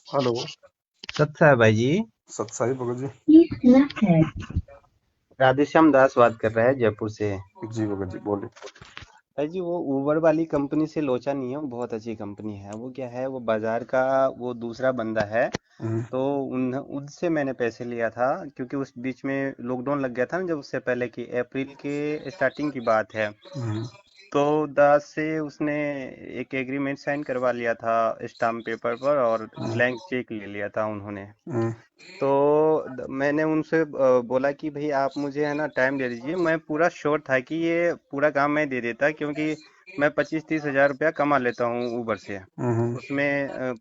Hello. सत साहब भाई जी। सत साई भगत जी। Please connected। राधेश्याम दास बात कर रहा है जयपुर से। जी भगत जी बोलिए। भाई जी वो उबर वाली कंपनी से लोचा नहीं है, वो बहुत अच्छी कंपनी है। वो क्या है, वो बाजार का वो दूसरा बंदा है। हम्म, तो उन उनसे मैंने पैसे लिया था, क्योंकि उस बीच में लॉकडाउन लग गया था ना, जब उससे पहले की अप्रैल के स्टार्टिंग की बात है। हम्म, तो दास से उसने एक एग्रीमेंट साइन करवा लिया था स्टाम्प पेपर पर, और हम्म, ब्लैंक चेक ले लिया था उन्होंने। हम्म, तो मैंने उनसे बोला कि भाई आप मुझे है ना टाइम दे दीजिए। मैं पूरा श्योर था कि ये पूरा काम मैं दे देता, क्योंकि मैं 25-30 हज़ार रुपया कमा लेता हूँ ऊबर से। हम्म, उसमें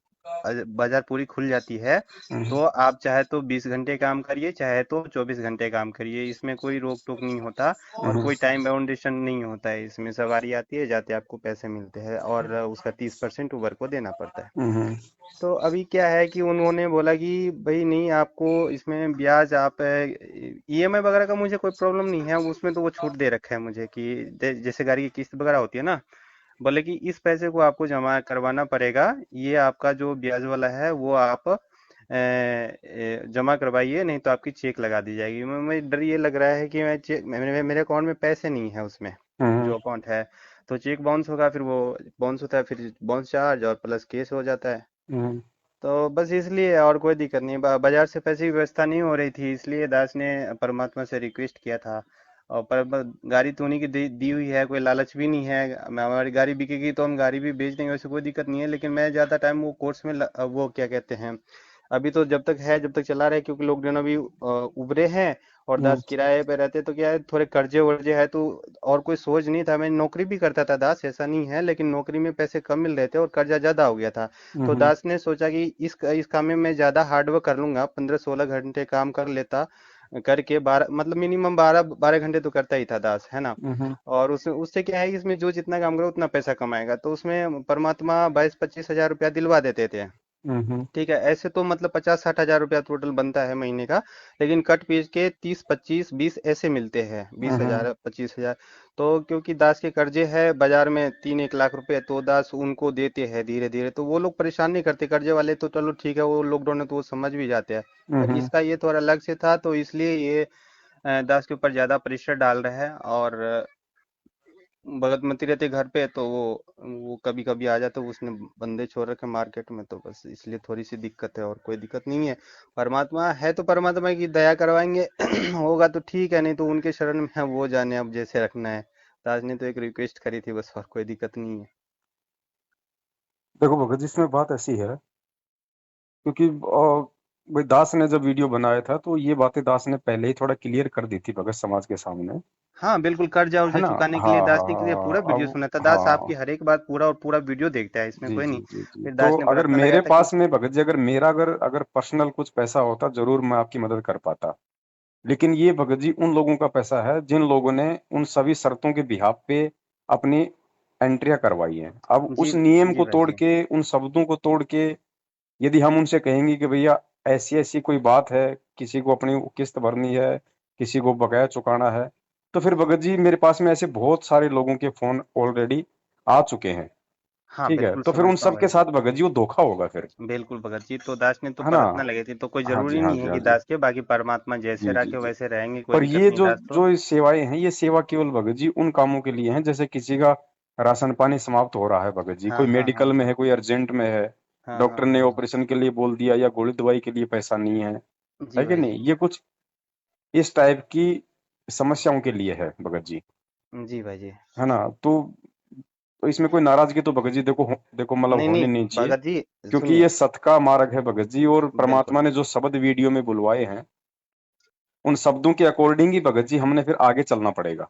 बाजार पूरी खुल जाती है। हम्म, तो आप चाहे तो 20 घंटे काम करिए, चाहे तो 24 घंटे काम करिए, इसमें कोई रोक टोक नहीं होता। और हम्म, कोई टाइम बाउंडेशन नहीं होता है। इसमें सवारी आती है, जाते आपको पैसे मिलते हैं, और उसका 30% ऊबर को देना पड़ता है। हम्म, तो अभी क्या है कि उन्होंने बोला कि भाई नहीं, आपको इसमें ब्याज आप ईएमआई वगैरह का मुझे कोई प्रॉब्लम नहीं है, उसमें तो वो छूट दे रखा है मुझे कि जैसे गाड़ी की किस्त वगैरह होती है ना। बोले कि इस पैसे को आपको जमा करवाना पड़ेगा। ये आपका जो ब्याज वाला है वो आप जमा करवाइए, नहीं तो आपकी चेक लगा दी जाएगी। मैं डर ये लग रहा है कि मैं चेक मेरे अकाउंट में पैसे नहीं है उसमें, हम्म, जो अकाउंट है। तो चेक बाउंस होगा, फिर वो बाउंस होता है, फिर बाउंस चार्ज और प्लस केस हो जाता है। हम्म, तो बस इसलिए, और कोई दिक्कत नहीं। बाजार से पैसे की व्यवस्था नहीं हो रही थी, इसलिए दास ने परमात्मा से रिक्वेस्ट किया था। और गाड़ी तो उन्हीं की दी हुई है, कोई लालच भी नहीं है। हमारी गाड़ी बिकेगी तो हम गाड़ी भी बेच देंगे, वैसे कोई दिक्कत नहीं है। लेकिन मैं ज़्यादा टाइम वो कोर्स में वो क्या कहते हैं, अभी तो जब तक है जब तक चला रहे, क्योंकि लॉकडाउन अभी उभरे हैं। और हम्म, दास किराए पे रहते, तो क्या है, थोड़े कर्जे वर्जे है तो। और कोई सोच नहीं था, मैं नौकरी भी करता था दास, ऐसा नहीं है, लेकिन नौकरी में पैसे कम मिल रहे थे और कर्जा ज्यादा हो गया था। तो हम्म, दास ने सोचा कि इस काम में मैं ज्यादा हार्डवर्क कर लूंगा, 15-16 घंटे काम कर लेता। करके 12, मतलब मिनिमम 12-12 घंटे तो करता ही था दास, है ना। हम्म, और उससे उससे क्या है कि इसमें जो जितना काम करो उतना पैसा कमाएगा, तो उसमें परमात्मा 22-25 हज़ार रुपया दिलवा देते थे। हम्म, ठीक है, ऐसे तो मतलब 50-60 हज़ार रुपया टोटल बनता है महीने का। लेकिन कट पीस के 30-25-20 ऐसे मिलते हैं, बीस हम्म, हजार 25 हज़ार। तो क्योंकि दास के कर्जे है बाजार में 3-1 लाख रुपए, तो दास उनको देते हैं धीरे धीरे, तो वो लोग परेशान नहीं करते। कर्जे वाले तो चलो ठीक है, वो लॉकडाउन है तो वो समझ भी जाते हैं। पर हम्म। इसका ये थोड़ा अलग से था, तो इसलिए ये दास के ऊपर ज्यादा प्रेशर डाल रहा है। और भगतमती रहते घर पे, तो वो कभी कभी आ जाते, उसने बंदे छोड़ रखे मार्केट में, तो बस इसलिए थोड़ी सी दिक्कत है, और कोई दिक्कत नहीं है। परमात्मा है तो परमात्मा की दया करवाएंगे। होगा तो ठीक है, नहीं तो उनके शरण में है, वो जाने अब जैसे रखना है। ताज ने तो एक रिक्वेस्ट करी थी बस, और कोई दिक्कत नहीं है। देखो भगत जी, इसमें बात ऐसी है क्योंकि भाई दास ने जब वीडियो बनाया था तो ये बातें दास ने पहले ही थोड़ा क्लियर कर दी थी भगत समाज के सामने। हाँ बिल्कुल, कर्जा है उर्जा ना। चुकाने के हाँ लिए दास हाँ ने के लिए हाँ पूरा हाँ, वीडियो अब सुना था। दास आपकी हाँ। हर एक बात पूरा और पूरा वीडियो देखता है, इसमें जी कोई जी नहीं। जी जी, फिर तो दास ने अगर प्रार्थना लगाया मेरे था कि पास में भगत जी, अगर मेरा अगर अगर पर्सनल कुछ पैसा होता जरूर मैं आपकी मदद कर पाता। लेकिन ये भगत जी उन लोगों का पैसा है जिन लोगों ने उन सभी शर्तों के बिहाफ पे अपनी एंट्रियां करवाई हैं। अब जी उस नियम जी को भाई तोड़ जी। के, उन शब्दों को तोड़ के, यदि हम उनसे कहेंगे कि भैया ऐसी ऐसी कोई बात है, किसी को अपनी किस्त भरनी है, किसी को बकाया चुकाना है, तो फिर भगत जी मेरे पास में ऐसे बहुत सारे लोगों के फोन ऑलरेडी आ चुके हैं। हाँ ठीक है, बिल्कुल तो फिर उन समझता हूँ सब के भाई जी। साथ भगत जी वो धोखा होगा फिर। बिल्कुल भगत जी, तो दास ने तो है ना। प्रार्थना लगी थी, तो कोई हाँ जी जरूरी हाँ नहीं जी है हाँ कि जी। दास के, बाकी परमात्मा जैसे जी जी रखे जी। वैसे रहेंगे, कोई पर दिक्कत ये नहीं जो दास तो। जो ये सेवाएं हैं, ये सेवा केवल भगत जी उन कामों के लिए हैं जैसे किसी का राशन पानी समाप्त हो रहा है भगत जी, हाँ कोई हाँ हाँ मेडिकल में हाँ है, कोई अर्जेंट में है, हाँ हाँ डॉक्टर ने हाँ हाँ। ऑपरेशन के लिए बोल दिया या गोली दवाई के लिए पैसा नहीं है। जी है कि भाई नहीं, जी। ये कुछ इस टाइप की समस्याओं के लिए है भगत जी। जी भाई जी। है ना। तो इसमें कोई नाराजगी तो भगत जी देखो देखो मतलब नहीं होने नहीं नहीं चाहिए। भगत जी, क्योंकि सुनिए। ये सत का मार्ग है भगत जी, और बिल्कुल परमात्मा ने जो शब्द वीडियो में बुलवाए हैं उन शब्दों के अकॉर्डिंग ही भगत जी हमने फिर आगे चलना पड़ेगा।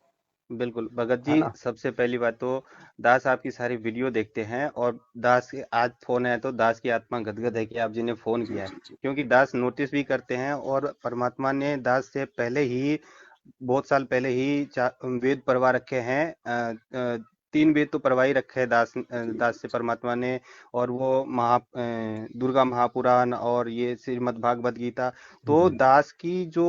बिल्कुल भगत जी, है ना। सबसे पहली बात तो दास आपकी सारी वीडियो देखते हैं। और दास के आज फोन है तो दास की आत्मा गदगद है कि आप जिन्हें फोन जी किया है। जी जी। क्योंकि दास नोटिस भी करते हैं, और परमात्मा ने दास से पहले ही, बहुत साल पहले ही वेद पढ़वा रखे हैं। 3 वेद तो पढ़वा ही रखे हैं दास से परमात्मा ने। और वो दुर्गा महापुराण और ये श्रीमद् भागवत गीता। तो जी दास की जो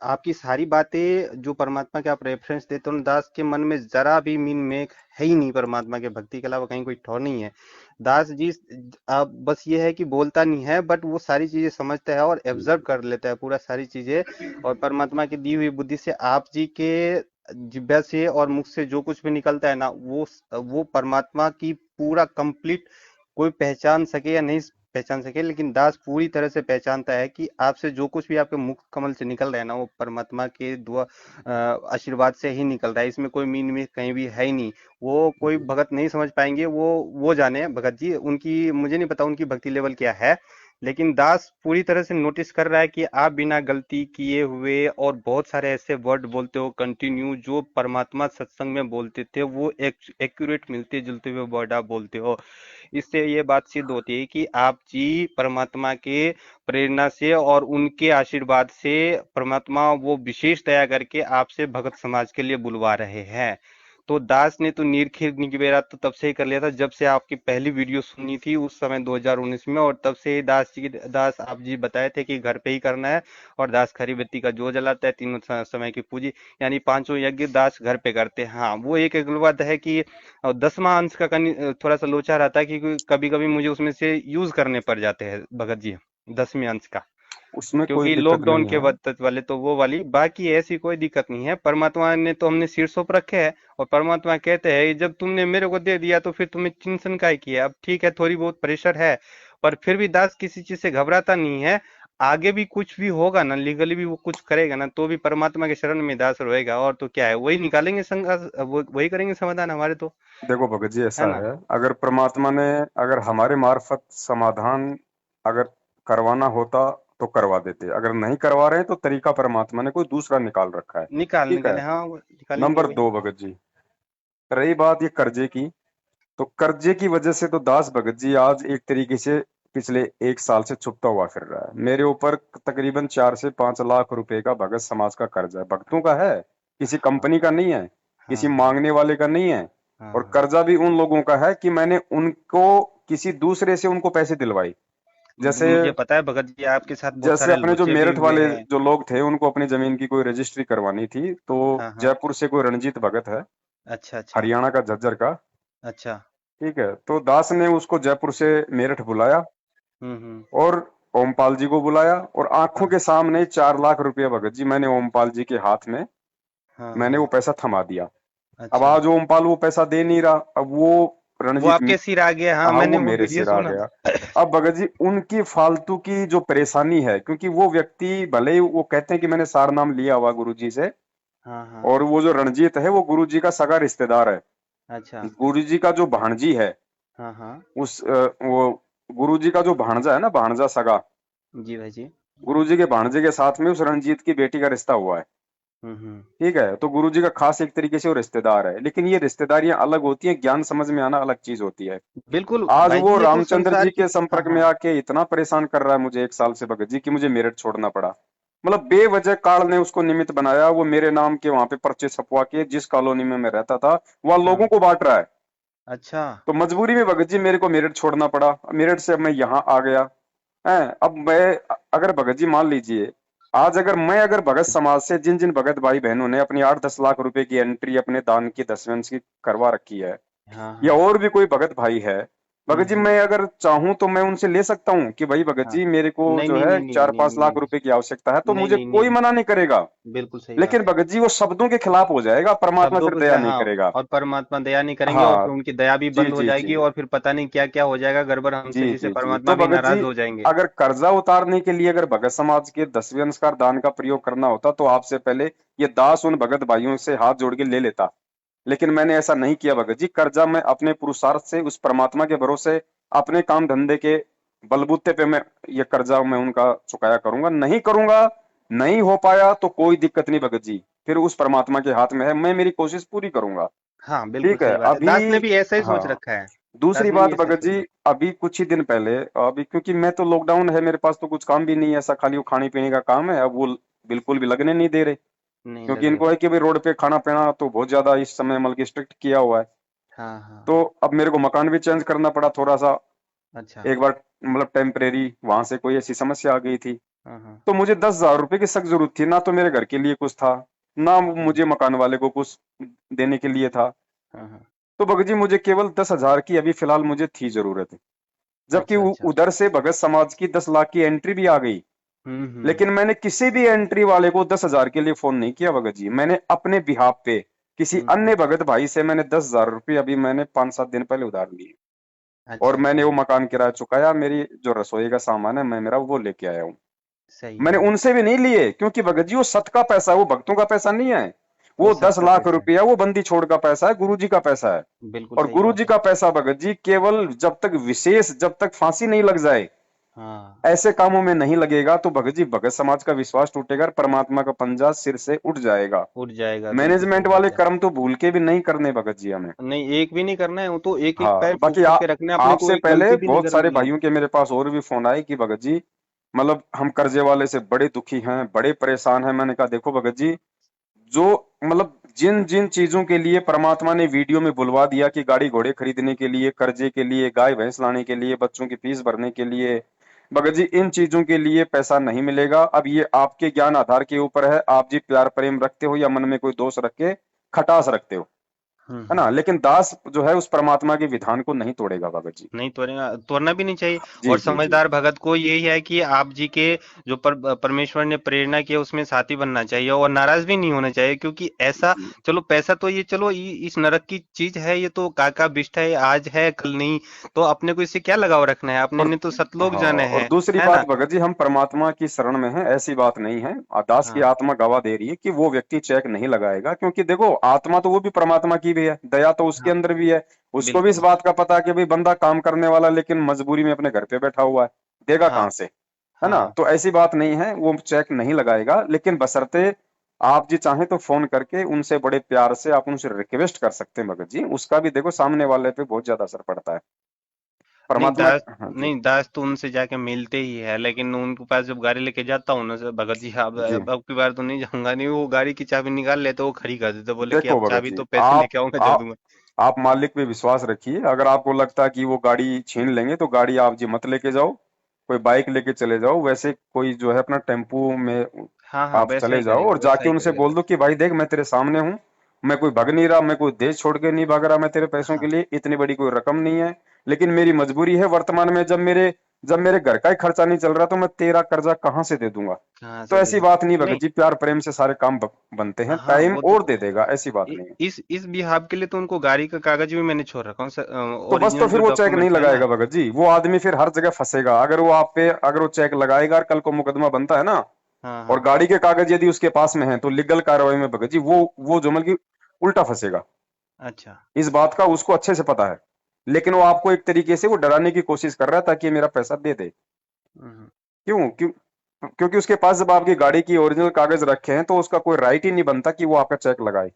आपकी सारी बातें जो परमात्मा के आप रेफरेंस देते हो ना, दास के मन में जरा भी मीन में है ही नहीं, परमात्मा के भक्ति के अलावा कहीं कोई ठौर नहीं है। दास जी आप बस ये है कि बोलता नहीं है, बट वो सारी चीजें समझता है और एब्जर्व कर लेता है पूरा सारी चीजें। और परमात्मा की दी हुई बुद्धि से आप जी के जिब्या से और मुख से जो कुछ भी निकलता है ना, वो परमात्मा की पूरा कंप्लीट कोई पहचान सके या नहीं पहचान सके, लेकिन दास पूरी तरह से पहचानता है कि आपसे जो कुछ भी आपके मुख कमल से निकल रहा है ना, वो परमात्मा के दुआ आशीर्वाद से ही निकल रहा है। इसमें कोई मीन में कहीं भी है ही नहीं। वो कोई भगत नहीं समझ पाएंगे, वो जाने भगत जी, उनकी मुझे नहीं पता उनकी भक्ति लेवल क्या है। लेकिन दास पूरी तरह से नोटिस कर रहा है कि आप बिना गलती किए हुए और बहुत सारे ऐसे वर्ड बोलते हो कंटिन्यू, जो परमात्मा सत्संग में बोलते थे, वो एक्यूरेट मिलते जुलते हुए वर्ड आप बोलते हो। इससे ये बात सिद्ध होती है कि आप जी परमात्मा के प्रेरणा से और उनके आशीर्वाद से परमात्मा वो विशेष दया करके आपसे भगत समाज के लिए बुलवा रहे हैं। तो दास ने तो निरखिर निगवेरा तो तब से ही कर लिया था जब से आपकी पहली वीडियो सुनी थी उस समय 2019 में, और तब से ही दास आप जी बताए थे कि घर पे ही करना है। और दास खरी बत्ती का जो जलाता है, तीनों समय की पूजी, यानी पांचों यज्ञ दास घर पे करते हैं। हाँ, वो एक बात है कि 10वां अंश का थोड़ा सा लोचा रहता है, क्योंकि कभी कभी मुझे उसमें से यूज करने पड़ जाते हैं भगत जी, 10वें अंश का। उसमें कोई क्योंकि दिक्कत लॉकडाउन नहीं के है। वक्त वाले तो वो वाली, बाकी ऐसी कोई दिक्कत नहीं है। परमात्मा ने तो हमने शीर्षों पर रखे है, और परमात्मा कहते हैं जब तुमने मेरे को दे दिया तो फिर तुम्हें चिंतन काय किया। अब ठीक है, थोड़ी बहुत प्रेशर है, पर फिर भी दास किसी चीज से घबराता नहीं है। आगे भी कुछ भी होगा ना, लीगली भी वो कुछ करेगा ना, तो भी परमात्मा के शरण में दास रहेगा। और तो क्या है, वही निकालेंगे वही करेंगे समाधान हमारे तो, देखो भगत जी, है ऐसा ना। है, अगर परमात्मा ने अगर हमारे मार्फत समाधान अगर करवाना होता तो करवा देते, अगर नहीं करवा रहे हैं तो तरीका परमात्मा ने कोई दूसरा निकाल रखा है। ठीक है। निकाले, हाँ वो निकालेंगे नंबर वही। 2 भगत जी, रही बात ये कर्जे की, तो कर्जे की वजह से तो दास भगत जी आज एक तरीके से पिछले 1 साल से छुपता हुआ फिर रहा है। मेरे ऊपर तकरीबन 4 से 5 लाख रुपए का भगत समाज का कर्जा है, भक्तों का है, किसी हाँ कंपनी का नहीं है, हाँ किसी हाँ मांगने वाले का नहीं है। हाँ और हाँ। कर्जा भी उन लोगों का है कि मैंने उनको किसी दूसरे से उनको पैसे दिलवाई। जैसे मुझे पता है भगत जी, आपके साथ बहुत जैसे सारे अपने जो लोचे भी मेरठ हुए वाले हैं। जो लोग थे, उनको अपनी जमीन की कोई रजिस्ट्री करवानी थी, तो हाँ हाँ। जयपुर से कोई रणजीत भगत है, अच्छा अच्छा। हरियाणा का झज्जर का। अच्छा। ठीक है, तो दास ने उसको जयपुर से मेरठ बुलाया हम्म। और ओमपाल जी को बुलाया, और आंखों हाँ के सामने 4 लाख रुपया भगत जी मैंने ओमपाल जी के हाथ में हाँ मैंने वो हाँ। पैसा थमा दिया। अब अच्छा, आज ओमपाल वो पैसा दे नहीं रहा, अब वो वो रणजीत, आपके सिर आ गया, हाँ हाँ मैंने वो वो मेरे वीडियो सिर आ सुना। गया। अब भगत जी उनकी फालतू की जो परेशानी है, क्योंकि वो व्यक्ति भले ही वो कहते हैं कि मैंने सार नाम लिया हुआ गुरु जी से, हाँ हाँ। और वो जो रणजीत है वो गुरु जी का सगा रिश्तेदार है। अच्छा। गुरु जी का जो भांजी है, हाँ हाँ। वो गुरु जी का जो भांजा है ना, भांजा सगा, जी भाई जी। गुरु जी के भांजे के साथ में उस रणजीत की बेटी का रिश्ता हुआ है। हम्म। ठीक है, तो गुरु जी का खास एक तरीके से वो रिश्तेदार है, लेकिन ये रिश्तेदारियां अलग होती हैं, ज्ञान समझ में आना अलग चीज होती है। बिल्कुल आज भाई वो जी, ये तो रामचंद्र संसार जी की। के हाँ संपर्क में हाँ। आके इतना परेशान कर रहा है मुझे 1 साल से भगत जी, कि मुझे मेरठ छोड़ना पड़ा। मतलब बेवजह काल ने उसको निमित्त बनाया, वो मेरे नाम के वहां पे पर्चे छपवा के जिस कॉलोनी में मैं रहता था वहां लोगों हाँ। को बांट रहा है। अच्छा। तो मजबूरी में भगत जी मेरे को मेरठ छोड़ना पड़ा, मेरठ से अब मैं यहाँ आ गया है। अब मैं, अगर भगत जी मान लीजिए, आज अगर मैं अगर भगत समाज से जिन जिन भगत भाई बहनों ने अपनी 8-10 लाख रुपए की एंट्री अपने दान की 10वें अंश की करवा रखी है, हाँ या हाँ। और भी कोई भगत भाई है, भगत जी हम्म। मैं अगर चाहूं तो मैं उनसे ले सकता हूँ कि भाई भगत हाँ। जी मेरे को नहीं जो नहीं है नहीं नहीं चार नहीं पांच नहीं लाख नहीं रुपए की आवश्यकता है, तो नहीं मुझे नहीं नहीं कोई नहीं। मना नहीं करेगा। बिल्कुल सही लेकिन बात है। भगत जी वो शब्दों के खिलाफ हो जाएगा, परमात्मा शब्दों फिर को दया नहीं हाँ। करेगा। और परमात्मा दया नहीं करेंगे, और हाँ, फिर उनकी दया भी जी बंद हो जी जाएगी, जी और फिर पता नहीं क्या क्या हो जाएगा गड़बड़ हमसे, जी जिससे जी जी, परमात्मा तो भी भगत जी नाराज हो जाएंगे। अगर कर्जा उतारने के लिए अगर भगत समाज के 10वें अंशकार दान का प्रयोग करना होता तो आपसे पहले ये दास उन भगत भाइयों से हाथ जोड़ के ले लेता। लेकिन मैंने ऐसा नहीं किया भगत जी, कर्जा मैं अपने पुरुषार्थ से उस परमात्मा के भरोसे अपने काम धंधे के बलबूते पे मैं ये कर्जा मैं उनका चुकाया करूंगा, नहीं करूंगा, नहीं हो पाया तो कोई दिक्कत नहीं भगत जी, फिर उस परमात्मा के हाथ में है, मैं मेरी कोशिश पूरी करूंगा। हाँ बिल्कुल ठीक है। सही बात है, अभी दास ने भी ऐसा ही सोच हाँ, रखा है। दूसरी दास ने भी बात ऐसा ही भगत सोच जी, रखा अभी कुछ ही दिन पहले, अभी क्योंकि मैं तो लॉकडाउन है, मेरे पास तो कुछ काम भी नहीं है ऐसा, खाली वो खाने पीने का काम है, अब वो बिल्कुल भी लगने नहीं दे रहे, है, नहीं क्योंकि लग रहे। इनको है कि भाई रोड पे खाना पीना तो बहुत ज्यादा इस समय मतलब कि स्ट्रिक्ट किया हुआ है। हाँ हाँ तो हाँ। अब मेरे को मकान भी चेंज करना पड़ा थोड़ा सा, अच्छा। एक बार मतलब टेम्परेरी, वहां से कोई ऐसी समस्या आ गई थी। हाँ हाँ। तो मुझे 10,000 रुपए की सख्त जरूरत थी, ना तो मेरे घर के लिए कुछ था, ना हम्म। मुझे मकान वाले को कुछ देने के लिए था। हाँ हाँ। तो भगत जी मुझे केवल 10,000 की अभी फिलहाल मुझे थी जरूरत, जबकि अच्छा अच्छा। उधर से भगत समाज की 10 लाख की एंट्री भी आ गई। हम्म। लेकिन मैंने किसी भी एंट्री वाले को 10,000 के लिए फोन नहीं किया भगत जी, मैंने अपने बिहाफ पे किसी हम्म। अन्य भगत भाई से मैंने 10,000 रुपये अभी मैंने 5-7 दिन पहले उधार लिए, और अच्छा अच्छा। मैंने वो मकान किराया चुकाया, मेरी जो रसोई का सामान है मैं मेरा वो लेके आया हूँ। सही मैंने है। उनसे भी नहीं लिए, क्योंकि भगत जी वो सत का पैसा है, वो भक्तों का पैसा नहीं है। वो वो दस सबका लाख पैसा है। रुपया वो बंदी छोड़ का पैसा है, गुरु जी का पैसा है। बिल्कुल और सही गुरु जी बात है। का पैसा भगत जी केवल जब तक विशेष, जब तक फांसी नहीं लग जाए, हाँ। ऐसे कामों में नहीं लगेगा, तो भगत जी भगत समाज का विश्वास टूटेगा और परमात्मा का पंजा सिर से उठ जाएगा। उठ जाएगा, बिल्कुल सही मैनेजमेंट वाले बात है। कर्म तो भूल के भी नहीं करने भगत जी हमें। नहीं, एक भी नहीं करना है, वो तो एक एक हाँ पैर फूक बाकी फूक के रखना है, अपने को आपसे एक पहले गलती भी नहीं बहुत सारे करनी है। भाइयों के मेरे पास और भी फोन आए कि भगत जी मतलब हम कर्जे वाले से बड़े दुखी हैं, बड़े परेशान हैं। मैंने कहा देखो भगत जी, जो मतलब जिन जिन चीजों के लिए परमात्मा ने वीडियो में बुलवा दिया कि गाड़ी घोड़े खरीदने के लिए, कर्जे के लिए, गाय भैंस लाने के लिए, बच्चों की फीस भरने के लिए, भगत जी इन चीजों के लिए पैसा नहीं मिलेगा। अब ये आपके ज्ञान आधार के ऊपर है, आप जी प्यार प्रेम रखते हो या मन में कोई दोष रख के खटास रखते हो, है हम्म। ना। लेकिन दास जो है उस परमात्मा के विधान को नहीं तोड़ेगा भगत जी। नहीं तोड़ेगा, तोड़ना भी नहीं चाहिए। जी और जी जी। समझदार भगत को यही है कि आप जी के जो परमेश्वर ने प्रेरणा किया उसमें साथी बनना चाहिए, और नाराज भी नहीं होना चाहिए, क्योंकि ऐसा, जी चलो पैसा तो ये, चलो इस नरक की चीज है, ये तो काका बिष्ट है, आज है कल नहीं। तो अपने को इससे क्या लगाव रखना है, अपने और ने तो सतलोक हाँ, जाने और हैं। दूसरी है बात ना। भगत जी हम परमात्मा की शरण में हैं, ऐसी बात नहीं है। दास की हाँ आत्मा गवाह दे रही है कि वो व्यक्ति चेक नहीं लगाएगा, क्योंकि देखो आत्मा तो वो भी परमात्मा की भी है, दया तो उसके हाँ। अंदर भी है। उसको भी इस बिल्कुल। बात का पता है कि भाई बंदा काम करने वाला लेकिन मजबूरी में अपने घर पे बैठा हुआ है, देगा हाँ कहाँ से, है ना। हाँ। तो ऐसी बात नहीं है, वो चेक नहीं लगाएगा, लेकिन बशर्ते आप जी चाहें तो फोन करके उनसे बड़े प्यार से आप उनसे रिक्वेस्ट कर सकते हैं भगत जी, उसका भी देखो सामने वाले पे बहुत ज्यादा असर पड़ता है। नहीं परमात्मा। दास, हाँ जी नहीं दास तो उनसे जाके मिलते ही है, लेकिन उनके पास जब गाड़ी लेके जाता हूँ ना, सर भगत जी जी। अब की बार तो नहीं जाऊंगा, नहीं वो गाड़ी की चाबी निकाल लेते, वो खड़ी कर देते, बोले कि देखो अब भगत चाबी जी, तो पैसे आप लेके आऊंगा जब आप दूंगा। आप मालिक पे विश्वास रखिए। अगर आपको लगता है कि वो गाड़ी छीन लेंगे तो गाड़ी आप जी मत लेके जाओ, कोई बाइक लेके चले जाओ, वैसे कोई जो है अपना टेम्पू में हाँ हाँ, आप वैसा चले ही जाओ करेंगे, और वैसा जाके ही उनसे करेंगे बोल सर। दो कि भाई देख मैं तेरे सामने हूँ, मैं कोई भग नहीं रहा, मैं कोई देश छोड़ के नहीं भाग रहा, मैं तेरे पैसों के हाँ लिए इतनी बड़ी कोई रकम नहीं है, लेकिन मेरी मजबूरी है वर्तमान में, जब मेरे घर का ही खर्चा नहीं चल रहा तो मैं तेरा कर्जा कहाँ से दे दूंगा। कहाँ तो से दे ऐसी दूं। बात नहीं भगत नहीं। जी, प्यार प्रेम से सारे काम बनते हैं, हाँ टाइम वो तो, और दे देगा, ऐसी बात नहीं है। इस बिहाफ के लिए तो उनको गाड़ी का कागज भी मैंने छोड़ रखा हूँ सर, तो बस तो ओरिजिनल फिर जो वो चेक नहीं डॉक्यूमेंट्स है ना। लगाएगा भगत जी, वो आदमी फिर हर जगह फंसेगा। अगर वो आप पे, अगर वो चेक लगाएगा और कल को मुकदमा बनता है ना, हाँ और हाँ। गाड़ी के कागज यदि उसके पास में है, तो लीगल कार्रवाई में भगत जी वो जो मतलब कि उल्टा फंसेगा। अच्छा। इस बात का उसको अच्छे से पता है, लेकिन वो आपको एक तरीके से वो डराने की कोशिश कर रहा है ताकि ये मेरा पैसा दे दे। हम्म। क्यों? क्योंकि उसके पास जब आपकी गाड़ी की ओरिजिनल कागज रखे हैं तो उसका कोई राइट ही नहीं बनता कि वो आपका चेक लगाए।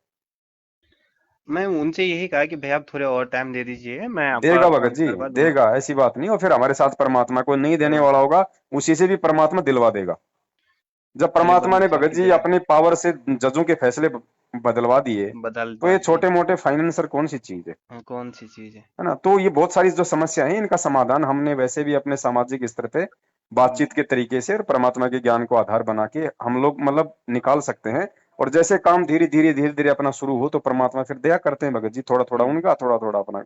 मैं उनसे यही कहा कि भैया आप थोड़े और टाइम दे दीजिए, मैं आपका देगा भगत जी, करवा दूंगा। देगा, ऐसी बात नहीं। और फिर हमारे साथ परमात्मा को नहीं देने हाँ, वाला होगा, उसी से भी परमात्मा दिलवा देगा। जब चलिए परमात्मा बड़ी ने भगत काफी जी देर अपनी पावर से जजों के फैसले बदलवा दिए, बदल तो ये दिए। छोटे मोटे फाइनेंसर कौन सी चीज हाँ, कौन सी चीज है। है ना। तो ये बहुत सारी जो समस्या है इनका समाधान हमने वैसे भी अपने सामाजिक स्तर पे हम्म। बातचीत के तरीके से और परमात्मा के ज्ञान को आधार बना के हम लोग मतलब निकाल सकते हैं। और जैसे काम धीरे धीरे अपना शुरू हो तो परमात्मा फिर दया करते हैं भगत जी, थोड़ा थोड़ा हम्म। उनका, थोड़ा थोड़ा अपना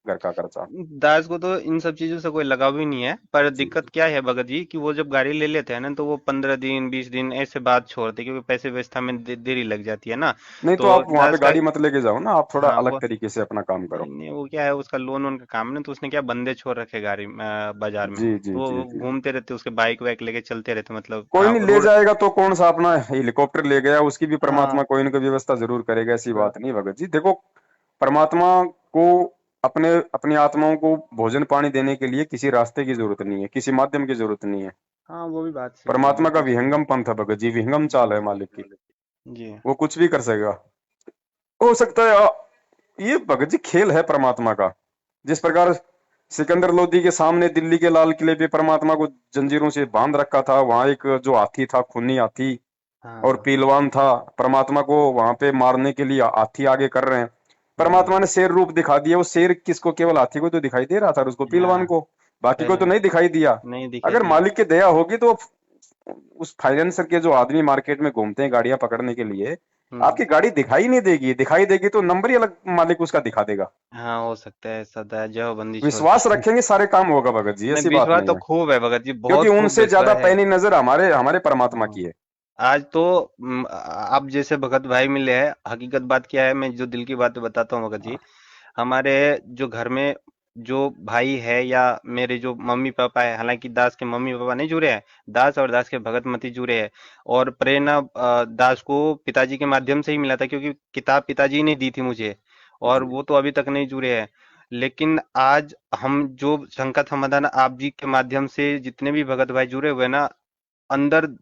घर का खर्चा। दास को तो इन सब चीजों से कोई लगाव भी नहीं है, पर जी दिक्कत क्या है भगत जी कि वो जब गाड़ी ले लेते हैं ना, तो वो 15 दिन 20 दिन ऐसे बाद छोड़ते, क्योंकि पैसे व्यवस्था में देरी लग जाती है ना। नहीं तो तो आप वहां पे दास का, गाड़ी मत लेके जाओ ना, आप थोड़ा हाँ अलग वो, तरीके से अपना काम नहीं करो। नहीं, वो क्या है, उसका लोन वोन का काम है ना, तो उसने क्या बंदे छोड़ रखे गाड़ी में, बाजार में। जी जी तो जी वो जी। घूमते रहते, उसके बाइक वाइक लेके चलते रहते, मतलब कोई काम नहीं ले रोड। जाएगा तो कौन सा अपना हेलीकॉप्टर ले गया, उसकी भी परमात्मा हाँ। कोई ना कोई व्यवस्था जरूर करेगा, ऐसी ब- बात नहीं भगत जी। देखो परमात्मा को अपने अपनी आत्माओं को भोजन पानी देने के लिए किसी रास्ते की जरूरत नहीं है, किसी माध्यम की जरूरत नहीं है। हाँ वो भी बात सही है, परमात्मा का बिल्कुल सही है। विहंगम पंथ है भगत जी, विहंगम चाल है मालिक की, जी। वो कुछ भी कर सकेगा। हो सकता है ये भगत जी खेल है परमात्मा का। जिस प्रकार सिकंदर लोदी के सामने दिल्ली के लाल किले पे परमात्मा को जंजीरों से बांध रखा था, वहां एक जो हाथी था, खूनी हाथी हाँ और हाँ। पीलवान था, परमात्मा को वहां पे मारने के लिए हाथी आगे कर रहे हैं। परमात्मा ने शेर रूप दिखा दिया, वो शेर किसको, केवल हाथी को तो दिखाई दे रहा था और उसको पीलवान हाँ। को, बाकी को पहले तो नहीं दिखाई दिया। नहीं दिखाई अगर दिया। मालिक की दया होगी तो उस फाइनेंसर के जो आदमी मार्केट में घूमते हैं गाड़ियां पकड़ने के लिए, हम्म। आपकी गाड़ी दिखाई नहीं देगी, दिखाई देगी तो नंबर ही अलग मालिक उसका दिखा देगा। हाँ, हो सकता है सदा जो बंदी छोड़ विश्वास के। रखेंगे सारे काम होगा भगत जी, नहीं, ऐसी बात विश्वास नहीं तो है। खूब है भगत जी, क्योंकि बहुत खूब उनसे ज्यादा विश्वास है। पैनी नजर हमारे हमारे परमात्मा हाँ। की है। आज तो आप जैसे भगत भाई मिले हैं, हकीकत बात क्या है, मैं जो दिल की बात बताता हूँ भगत जी। हमारे जो घर में जो भाई है या मेरे जो मम्मी पापा है, हालांकि दास के मम्मी पापा नहीं जुड़े हैं, दास और दास के भगत मती जुड़े हैं। और प्रेरणा दास को पिताजी के माध्यम से ही मिला था, क्योंकि किताब पिताजी ने दी थी मुझे, और जी वो तो अभी तक नहीं जुड़े हैं। लेकिन आज हम जो संकट समाधान आप जी के माध्यम से जितने भी भगत भाई जुड़े हुए हैं ना, अंदर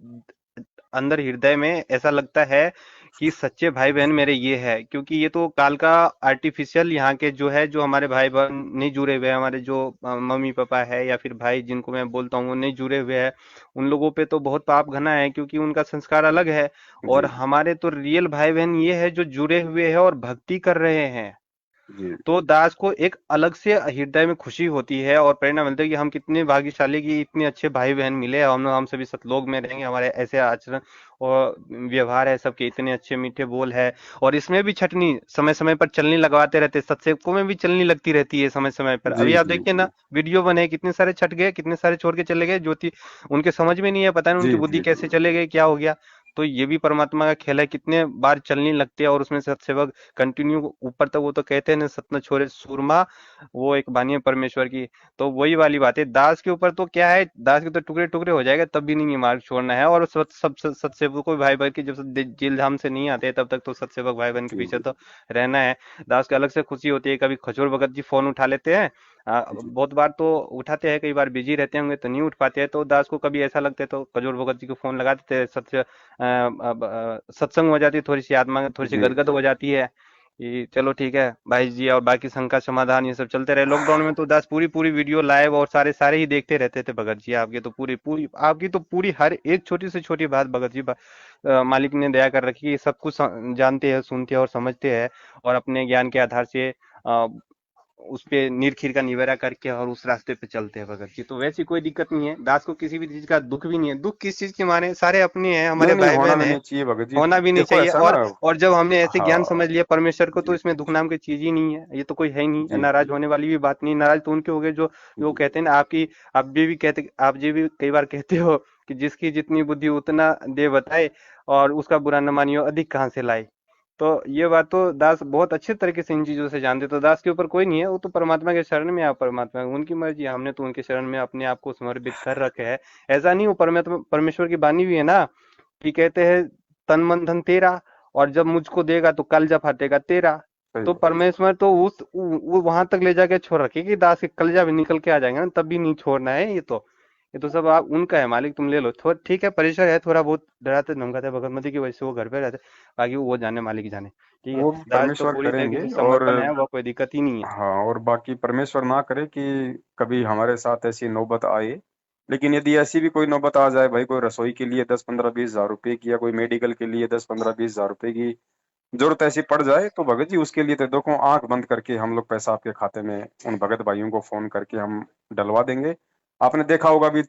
अंदर हृदय में ऐसा लगता है कि सच्चे भाई बहन मेरे ये है, क्योंकि ये तो काल का आर्टिफिशियल यहाँ के जो है, जो हमारे भाई बहन नहीं जुड़े हुए हैं, हमारे जो मम्मी पापा है या फिर भाई जिनको मैं बोलता हूँ वो नहीं जुड़े हुए हैं, उन लोगों पे तो बहुत पाप घना है, क्योंकि उनका संस्कार अलग है। और जी हमारे तो रियल भाई बहन ये है जो जुड़े हुए हैं और भक्ति कर रहे हैं। जी तो दास को एक अलग से हृदय में खुशी होती है और प्रेरणा मिलती है कि हम कितने भाग्यशाली कि इतने अच्छे भाई बहन मिले, हम सभी सतलोक में रहेंगे, हमारे ऐसे आचरण और व्यवहार है, सबके इतने अच्छे मीठे बोल है। और इसमें भी छटनी समय समय पर चलनी लगवाते रहते, सत्संगों में भी चलनी लगती रहती है समय समय पर। जी अभी आप जी देखिए जी ना, वीडियो बने कितने सारे छट गए, कितने सारे छोड़ के चले गए, ज्योति उनके समझ में नहीं है, पता नहीं जी उनकी बुद्धि जी कैसे जी चले गई, क्या हो गया। तो ये भी परमात्मा का खेल है, कितने बार चलनी लगती है और उसमें सत्सेवक कंटिन्यू ऊपर तक, वो तो कहते हैं ना, सतना छोरे सूरमा, वो एक बानी है परमेश्वर की। तो वही वाली बात है, दास के ऊपर तो क्या है, दास के तो टुकड़े टुकड़े हो जाएगा तब भी नहीं ये मार्ग छोड़ना है। और सब सत्सेवक को भाई बहन की जब तक जेल धाम से नहीं आते तब तक तो सत्सेवक भाई बहन के जी पीछे जी तो रहना है। दास को अलग से खुशी होती है, कभी खजूर भगत जी फोन उठा लेते हैं, जी बहुत बार तो उठाते हैं, कई बार बिजी रहते होंगे तो नहीं उठ पाते हैं, तो दास को कभी ऐसा लगता है तो खजूर भगत जी को फोन लगा देते हैं, सत्संग हो जाती है, थोड़ी सी आत्मा थोड़ी सी जी गदगद हो जाती है कि चलो ठीक है भाई जी, और बाकी संकट समाधान ये सब चलते रहे। लॉकडाउन में तो दास पूरी पूरी वीडियो लाइव और सारे सारे ही देखते रहते थे भगत जी, आपकी तो पूरी हर एक छोटी से छोटी बात भगत जी मालिक ने दया कर रखी है, सब कुछ जानते हैं, सुनते हैं और समझते हैं, और अपने ज्ञान के आधार से अ, उस पे निर्खीर का निवेरा करके और उस रास्ते पे चलते हैं भगत जी। तो वैसी कोई दिक्कत नहीं है, दास को किसी भी चीज का दुख भी नहीं है, दुख किस चीज की माने, सारे अपने हैं, नहीं हमारे नहीं, भाई होना बहन भी है, नहीं चाहिए भगत जी। होना भी नहीं देखो चाहिए। ऐसा ना, और जब हमने ऐसे ज्ञान हाँ समझ लिया परमेश्वर को, तो जी इसमें दुख नाम की चीज ही नहीं है, ये तो कोई है ही नहीं, जी नाराज होने वाली भी बात नहीं। नाराज तो उनके हो गए जो वो जी कहते हैं ना, आपकी आप ये भी कई बार कहते हो कि जिसकी जितनी बुद्धि उतना दे बताए, और उसका बुरा न मानियो अधिक कहाँ से लाए। तो ये बात तो दास बहुत अच्छे तरीके से इन चीजों से जानते, तो दास के ऊपर कोई नहीं है, वो तो परमात्मा के शरण में, आप परमात्मा उनकी मर्जी, हमने तो उनके शरण में अपने आप को समर्पित कर रखे है। ऐसा नहीं, वो परमात्मा परमेश्वर की बानी भी है ना, कि कहते हैं तन मन धन तेरा, और जब मुझको देगा तो कलजा फाटेगा तेरा। सही तो बात है। परमेश्वर तो वो वहां तक ले जाके छोड़ रखे कि दास के कलजा भी निकल के आ जाएंगे ना, तब भी नहीं छोड़ना है। ये तो सब आप उनका है, मालिक तुम ले लो, थोड़ा ठीक है, परेशर है थोड़ा बहुत, डराते धमकाते हैं भगवती की वजह से वो घर पे रहते, बाकी वो जाने मालिक जाने। ठीक है, वो भी दास तो परमेश्वर पूरी तरीके करेंगे। से और समर्पण है, वो कोई दिक्कत ही नहीं है। हाँ, और बाकी परमेश्वर ना करे कि कभी हमारे साथ ऐसी नौबत आए। लेकिन यदि ऐसी भी कोई नौबत आ जाए भाई, कोई रसोई के लिए 10-15-20 हज़ार रुपए की, या कोई मेडिकल के लिए 10-15-20 हज़ार रुपए की जरूरत ऐसी पड़ जाए, तो भगत जी उसके लिए तो देखो आंख बंद करके हम लोग पैसा आपके खाते में उन भगत भाइयों को फोन करके हम डलवा देंगे। आपने देखा होगा अभी,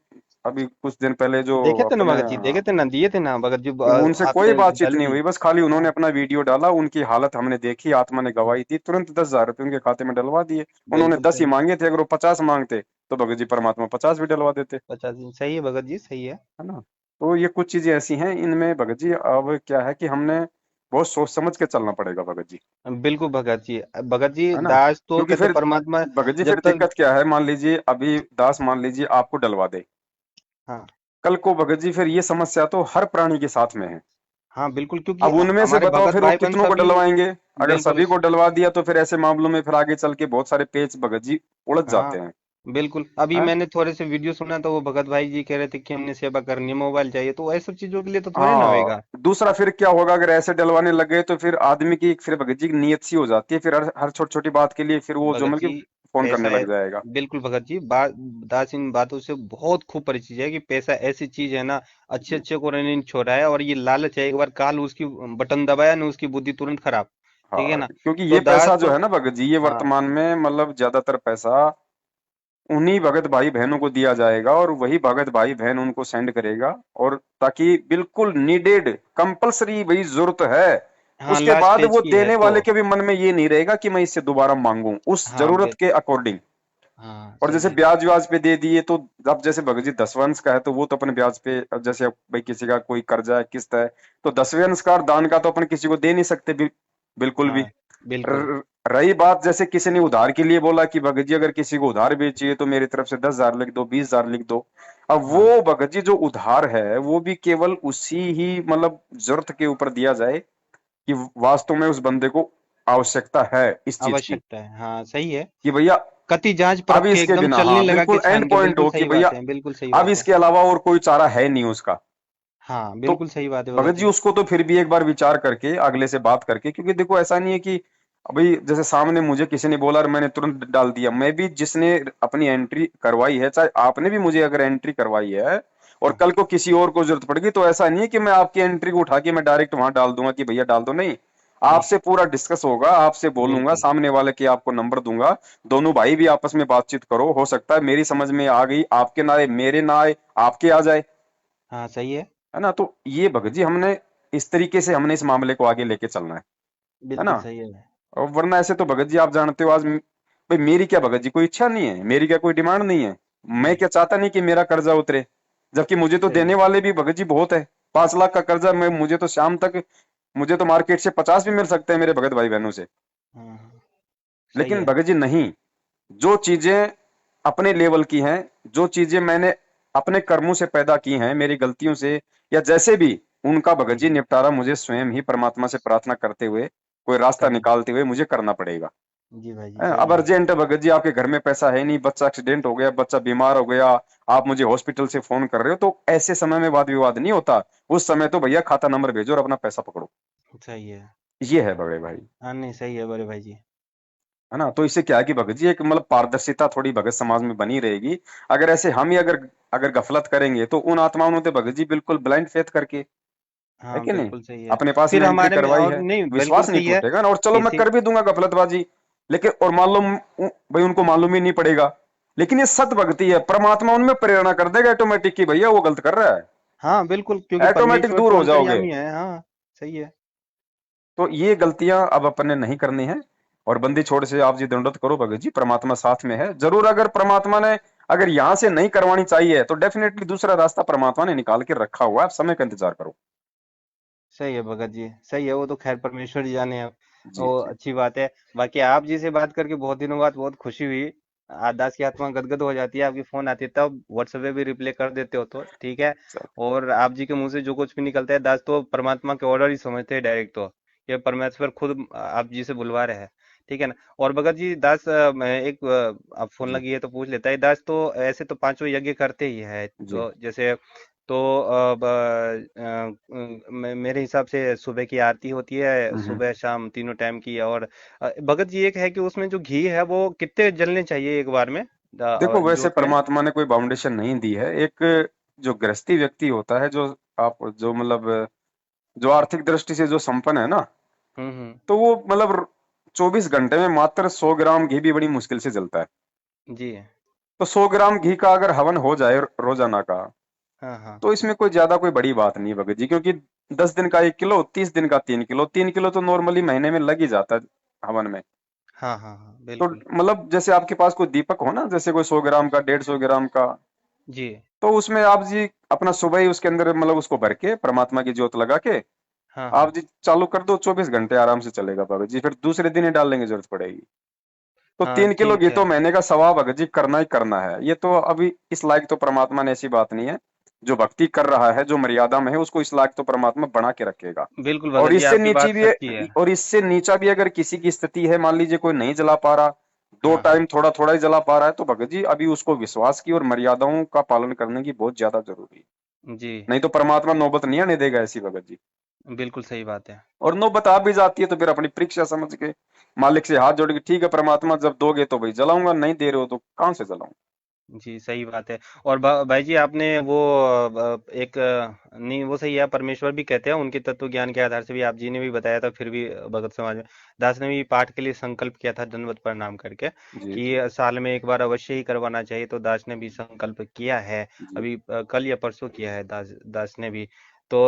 अभी कुछ दिन पहले जो देखे थे ना अपने भगत जी, देखे थे ना, दिए थे ना भगत जी, उनसे कोई आपने बातचीत डल नहीं दी। हुई, बस खाली उन्होंने हाँ, अपना वीडियो डाला, उनकी हालत हमने देखी, आत्मा ने गवाही दी, तुरंत 10 हज़ार रुपए उनके खाते में डलवा दिए। उन्होंने बिल्कुल 10 ही सही। मांगे थे, अगर वो 50 मांगते तो भगत जी परमात्मा 50 भी डलवा देते। 50 दिन सही है भगत जी, सही है। है ना। तो ये कुछ चीजें ऐसी हैं इनमें भगत जी, अब क्या है कि हमने बहुत सोच समझ के चलना पड़ेगा भगत जी। बिल्कुल भगत जी है ना। दास तो क्योंकि कहते फिर परमात्मा भगत जी, जब फिर तक। दिक्कत क्या है, मान लीजिए अभी दास मान लीजिए आपको डलवा दे, हाँ। कल को भगत जी फिर ये समस्या तो हर प्राणी के साथ में है। हाँ बिल्कुल, क्योंकि अब उनमें से हमारे बताओ भगत फिर वो भाई बहन कितनों को सभी। डलवाएंगे। अगर बिल्कुल। सभी को डलवा दिया तो फिर ऐसे मामलों में फिर आगे चल के बहुत सारे पेच भगत जी उलझ हाँ जाते हैं। बिल्कुल, अभी हैं। मैंने थोड़े से वीडियो सुना तो वो भगत भाई जी कह रहे थे कि हमने सेवा करनी है, मोबाइल चाहिए, तो ऐसी सब चीजों के लिए तो थोड़े ना हाँ, होएगा। दूसरा फिर क्या होगा, अगर ऐसे डलवाने लग गए तो फिर आदमी की फिर भगत जी की नीयत सी हो जाती है, फिर हर छोटी छोटी बात के लिए फिर वो जो भगत जी मतलब कि फोन पैसा करने है। लग जाएगा। बिल्कुल भगत जी, बात दास इन बातों से बहुत खूब परिचित है कि पैसा ऐसी चीज है ना, अच्छे जी अच्छे को नहीं छोड़ा है, और ये लालच है, एक बार काल उसकी बटन दबाया ना, उसकी बुद्धि तुरंत खराब। ठीक है हाँ, ना। क्योंकि तो ये दास पैसा जो तो। है ना भगत जी, ये हाँ। वर्तमान में मतलब ज्यादातर पैसा उन्हीं भगत भाई बहनों को दिया जाएगा, और वही भगत भाई बहन उनको सेंड करेगा। और ताकि बिल्कुल नीडेड कंपलसरी भाई जरूरत है, हाँ, उसके लास्ट बाद स्टेज वो की है देने तो। वाले के भी मन में ये नहीं रहेगा कि मैं इससे दोबारा मांगू उस हाँ जरूरत के अकॉर्डिंग। हाँ और सही जैसे है। ब्याज व्याज पे दे दिए तो अब जैसे भगत जी 10 वंश का है तो वो तो अपने ब्याज पे, अब जैसे अब भाई किसी का कोई कर्जा है किस्त है तो 10वें अंश का और दान का तो अपन किसी को दे नहीं सकते बिल्कुल भी। हाँ बिल्कुल। र- रही बात जैसे किसी ने उधार के लिए बोला कि भगत जी अगर किसी को उधार भी चाहिए तो मेरी तरफ से 10,000 लिख दो, 20,000 लिख दो। अब हाँ वो भगत जी जो उधार है वो भी केवल उसी ही मतलब जरूरत के ऊपर दिया जाए कि वास्तव में उस बंदे को आवश्यकता है इस चीज की, आवश्यकता है, हाँ सही है। कि भैया कति जांच अब परख के इसके एकदम बिना, चलने हाँ लगा के बिल्कुल एंड छान के, पॉइंट बिल्कुल हो कि सही भैया बात है, बिल्कुल सही अब बात है। इसके अलावा और कोई चारा है नहीं उसका। हाँ तो बिल्कुल सही बात है भगत भगत जी जी। उसको तो फिर भी एक बार विचार करके अगले से बात करके, क्योंकि देखो ऐसा नहीं है कि अभी जैसे सामने मुझे किसी ने बोला और मैंने तुरंत डाल दिया, मैं भी जिसने अपनी एंट्री करवाई है, चाहे आपने भी मुझे अगर एंट्री करवाई है और हाँ कल हाँ को किसी और को जरूरत पड़ेगी तो ऐसा नहीं है कि मैं आपकी एंट्री को उठा के मैं डायरेक्ट वहां डाल दूंगा कि भैया डाल दो, नहीं। नहीं, आपसे पूरा डिस्कस होगा, आपसे बोलूंगा, बिल्कुल। सामने वाले के आपको नंबर दूंगा, दोनों भाई भी आपस में बातचीत करो, हो सकता है मेरी समझ में आ गई आपके ना आए, मेरे ना आए आपके आ जाए, हाँ सही है। है ना। तो ये भगत जी हमने इस तरीके से हमने इस मामले को आगे लेके चलना है ना। बिल्कुल सही है। और वरना ऐसे तो भगत जी आप जानते हो आज भाई मेरी क्या भगत जी कोई इच्छा नहीं है, मेरी क्या कोई डिमांड नहीं है, मैं नहीं, क्या चाहता नहीं कि मेरा कर्जा उतरे, जबकि मुझे तो सही देने है। वाले भी भगत जी बहुत है। 5 लाख का कर्जा मैं मुझे तो शाम तक, मुझे तो मार्केट से 50 भी मिल सकते हैं मेरे भगत भाई बहनों से। हाँ हाँ सही लेकिन है। भगत जी नहीं, जो चीजें अपने लेवल की हैं, जो चीजें मैंने अपने कर्मों से पैदा की हैं मेरी गलतियों से या जैसे भी, उनका भगत जी हम्म, निपटारा मुझे स्वयं ही परमात्मा से प्रार्थना करते हुए कोई रास्ता करना। निकालते हुए मुझे करना पड़ेगा। जी भाई जी अब सही है। अर्जेंट है भगत जी, आपके घर में पैसा है नहीं, बच्चा एक्सीडेंट हो गया, बच्चा बीमार हो गया, आप मुझे हॉस्पिटल से फोन कर रहे हो, तो ऐसे समय में वाद विवाद नहीं होता। उस समय तो भैया खाता नंबर भेजो और अपना पैसा पकड़ो। सही है। ये है बड़े भाई, हाँ नहीं सही है बड़े भाई जी। है ना। तो इससे क्या है कि भगत जी एक मतलब पारदर्शिता थोड़ी भगत समाज में बनी रहेगी। अगर ऐसे हम ही अगर अगर गफलत करेंगे तो उन आत्माओं ने तो भगत जी बिल्कुल ब्लाइंड फेथ करके, है हाँ कि नहीं, बिल्कुल सही है। अपने पास फिर में एंट्री हमारे में करवाई और है, नहीं, बिल्कुल विश्वास नहीं सही है। टूटेगा ना। और चलो मैं इसी कर भी दूंगा गफलतबाजी, लेकिन और मान लो भाई उनको मालूम ही नहीं पड़ेगा, लेकिन ये सत भक्ति है, परमात्मा उनमें प्रेरणा कर देगा ऑटोमेटिक की भैया वो गलत कर रहा है, हाँ बिल्कुल, क्योंकि ऑटोमेटिक परमेश्वर दूर तो हो जाओगे। अंतर्यामी है। हाँ सही है। तो ये गलतियां अब अपन ने नहीं करनी है। और बंदी छोड़ से आप जी दंडोत करो भगत जी, परमात्मा साथ में है जरूर। अगर परमात्मा ने अगर यहां से नहीं करवानी चाहिए तो डेफिनेटली दूसरा रास्ता परमात्मा ने निकाल के रखा हुआ है, आप समय का इंतजार करो। सही है भगत जी सही है, वो तो खैर परमेश्वर ही जाने अब। जी वो जी। अच्छी बात है। बाकी आप जी से बात करके बहुत दिनों बाद बहुत खुशी हुई। दास की आत्मा गदगद हो जाती है, आपकी फोन आती है तब व्हाट्सएप पे भी रिप्लाई कर देते हो तो ठीक है। चल। और आप जी के मुंह से जो कुछ भी निकलता है दास तो परमात्मा के ऑर्डर ही समझते हैं डायरेक्ट, तो ये परमेश्वर खुद आप जी से बुलवा रहे हैं। ठीक है ना। और भगत जी दास मैं एक आप फोन जी लगी है तो पूछ लेता है, दास तो ऐसे तो पांचों यज्ञ करते ही है जी। तो जैसे, तो मेरे हिसाब से सुबह की आरती होती है, हम्म। सुबह शाम तीनों टाइम की। और भगत जी एक है कि उसमें जो घी है वो कितने जलने चाहिए एक बार में देखो वैसे जोत में। परमात्मा ने कोई बाउंडेशन नहीं दी है। एक जो गृहस्थी व्यक्ति होता है, जो आप जो मतलब जो आर्थिक दृष्टि से जो संपन्न है ना, हम्म। तो वो मतलब 24 घंटे में मात्र 100 ग्राम घी भी बड़ी मुश्किल से जलता है। जी। तो 100 ग्राम घी का अगर हवन हो जाए रोजाना का, हाँ हाँ तो इसमें कोई ज्यादा कोई बड़ी बात नहीं है भगत जी, क्योंकि 10 दिन का 1 किलो, 30 दिन का 3 किलो, 3 किलो तो नॉर्मली महीने में लग ही जाता है हवन में। हाँ हाँ हाँ तो बिल्कुल। मतलब जैसे आपके पास कोई दीपक हो ना, जैसे कोई 100 ग्राम का, 150 ग्राम का, जी। तो उसमें आप जी अपना सुबह ही उसके अंदर मतलब उसको भर के परमात्मा की ज्योत लगा के हाँ आप हाँ जी चालू कर दो, 24 घंटे आराम से चलेगा भगत जी, फिर दूसरे दिन ही डालने की जरूरत पड़ेगी। तो हाँ 3 किलो ठीक घी है। तो महीने का सवा भगत जी करना ही करना है। ये तो अभी इस लायक तो परमात्मा ने ऐसी बात नहीं है, जो भक्ति कर रहा है जो मर्यादा में है उसको इस लायक तो परमात्मा बना के रखेगा। बिल्कुल और भगत जी इससे आपकी नीची बात भी सच्ची है। और इससे नीचा भी अगर किसी की स्थिति है, मान लीजिए कोई नहीं जला पा रहा, दो हाँ हाँ टाइम थोड़ा थोड़ा ही जला पा रहा है, तो भगत जी अभी उसको विश्वास की और मर्यादाओं का पालन करने की बहुत ज्यादा जरूरी है। जी। नहीं तो परमात्मा नौबत नहीं आने देगा ऐसी भगत जी। बिल्कुल सही बात है। और नौबत आ भी जाती है तो फिर अपनी परीक्षा समझ के मालिक से हाथ जोड़ के, ठीक है परमात्मा जब दोगे तो भाई जलाऊंगा, नहीं दे रहे हो तो कहां से जलाऊं। जी सही बात है। और भाई जी आपने वो एक नहीं वो सही है, परमेश्वर भी कहते हैं उनके तत्व ज्ञान के आधार से भी आप जी ने भी बताया था, फिर भी भगत समाज में दास ने भी पाठ के लिए संकल्प किया था दंडवत प्रणाम करके जी कि जी साल में एक बार अवश्य ही करवाना चाहिए, तो दास ने भी संकल्प किया है। जी। अभी कल या परसों किया है दास दास ने भी। तो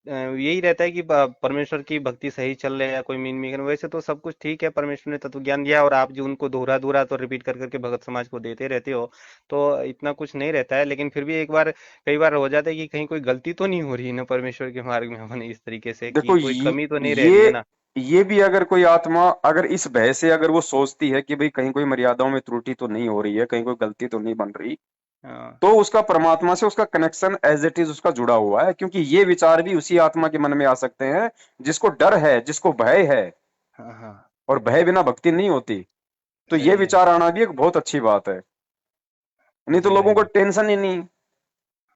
यही रहता है कि परमेश्वर की भक्ति सही चल रही है, कोई मीन मीन, वैसे तो सब कुछ ठीक है, परमेश्वर ने तत्व ज्ञान दिया और आप जो उनको दोहरा दोहरा तो रिपीट कर करके भगत समाज को देते रहते हो, तो इतना कुछ नहीं रहता है। लेकिन फिर भी एक बार कई बार हो जाता है कि कहीं कोई गलती तो नहीं हो रही है ना परमेश्वर के मार्ग में हमने इस तरीके से, कि देखो कोई कमी तो नहीं रह रही है ना। ये भी अगर कोई आत्मा अगर इस भय से अगर वो सोचती है कि भाई कहीं कोई मर्यादाओं में त्रुटि तो नहीं हो रही है, कहीं कोई गलती तो नहीं बन रही, हाँ तो उसका परमात्मा से उसका कनेक्शन एज इट इज उसका जुड़ा हुआ है, क्योंकि ये विचार भी उसी आत्मा के मन में आ सकते हैं जिसको डर है, जिसको भय है। हाँ हाँ। और भय बिना भक्ति नहीं होती। तो ये सही है। विचार आना भी एक बहुत अच्छी बात है। नहीं तो जी लोगों भाई को जी। टेंशन ही नहीं,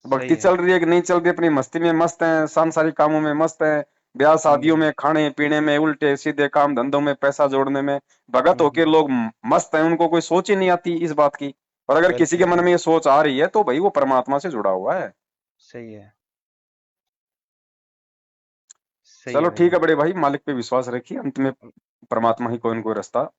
भक्ति सही है। चल रही है कि नहीं चल रही, अपनी मस्ती में मस्त हैं, सांसारिक कामों में मस्त हैं, ब्याह शादियों हम्म में, खाने पीने में, उल्टे सीधे काम धंधों में, पैसा जोड़ने में भगत होके हम्म। लोग मस्त हैं, उनको कोई सोच ही नहीं आती इस बात की। और अगर किसी बिल्कुल के मन में बिल्कुल। ये सोच आ रही है तो भाई वो परमात्मा से जुड़ा हुआ है। सही है। सही चलो है भाई ठीक है जी। बड़े भाई, मालिक पे विश्वास रखिए, अंत में परमात्मा ही कोई न कोई रास्ता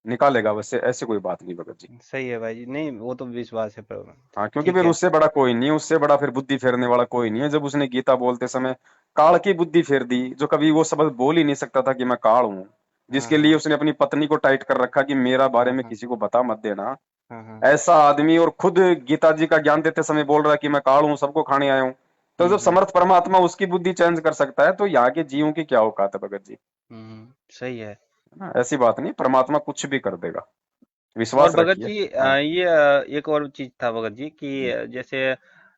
निकालेगा, वैसे ऐसे कोई बात नहीं भगत जी। सही है भाई जी, नहीं वो तो विश्वास है पर। हाँ, क्योंकि ठीक फिर है। उससे बड़ा कोई नहीं है, उससे बड़ा फिर बुद्धि फेरने वाला कोई नहीं है। जब उसने गीता बोलते समय काल की बुद्धि फेर दी, जो कभी वो शब्द बोल ही नहीं सकता था कि मैं काल हूँ, हाँ जिसके लिए हाँ उसने अपनी पत्नी को टाइट कर रखा कि मेरा बारे हाँ में हाँ किसी को बता मत देना, हाँ हाँ। ऐसा आदमी, और खुद गीता जी का ज्ञान देते समय बोल रहा है कि मैं काल हूँ, सबको खाने आया हूँ। तो जब हम्म। समर्थ परमात्मा उसकी बुद्धि चेंज कर सकता है, तो यहाँ के जीवों की क्या औकात है भगत जी। सही है। है ना? ऐसी बात नहीं, परमात्मा कुछ भी कर देगा, और विश्वास भगत रखिए। जी हाँ ये एक और चीज था भगत जी कि जी जैसे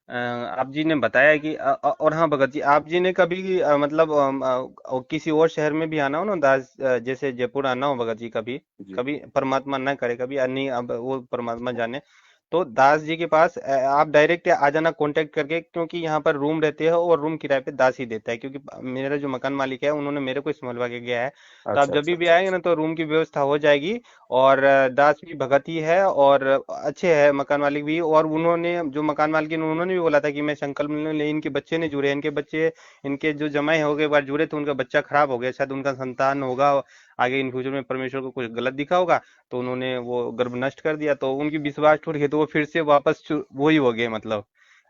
आप जी ने बताया कि और हाँ भगत जी, आप जी ने कभी मतलब किसी और शहर में भी आना हो ना दास, जैसे जयपुर आना हो भगत जी कभी, जी कभी परमात्मा ना करे, कभी नहीं, अब वो परमात्मा जाने, तो दास जी के पास आप डायरेक्ट आ जाना कांटेक्ट करके, क्योंकि यहाँ पर रूम रहते हैं और रूम किराए पे दास ही देता है, क्योंकि मेरा जो मकान मालिक है उन्होंने मेरे को समझवा के गया है। तो आप अच्छा जब अच्छा भी अच्छा आएंगे अच्छा। ना तो रूम की व्यवस्था हो जाएगी। और दास भी भगत ही है और अच्छे है मकान मालिक भी, और उन्होंने जो मकान मालिक उन्होंने भी बोला था कि मैं संकल्प ले, इनके बच्चे नहीं जुड़े, इनके बच्चे, इनके जो जमाई हो गए बार जुड़े तो उनका बच्चा खराब हो गया, शायद उनका संतान होगा आगे इन फ्यूचर में, परमेश्वर को कुछ गलत दिखा होगा, तो उन्होंने वो गर्भ नष्ट कर दिया, तो उनकी विश्वास टूट गई, तो वो फिर से वापस वही हो गए, मतलब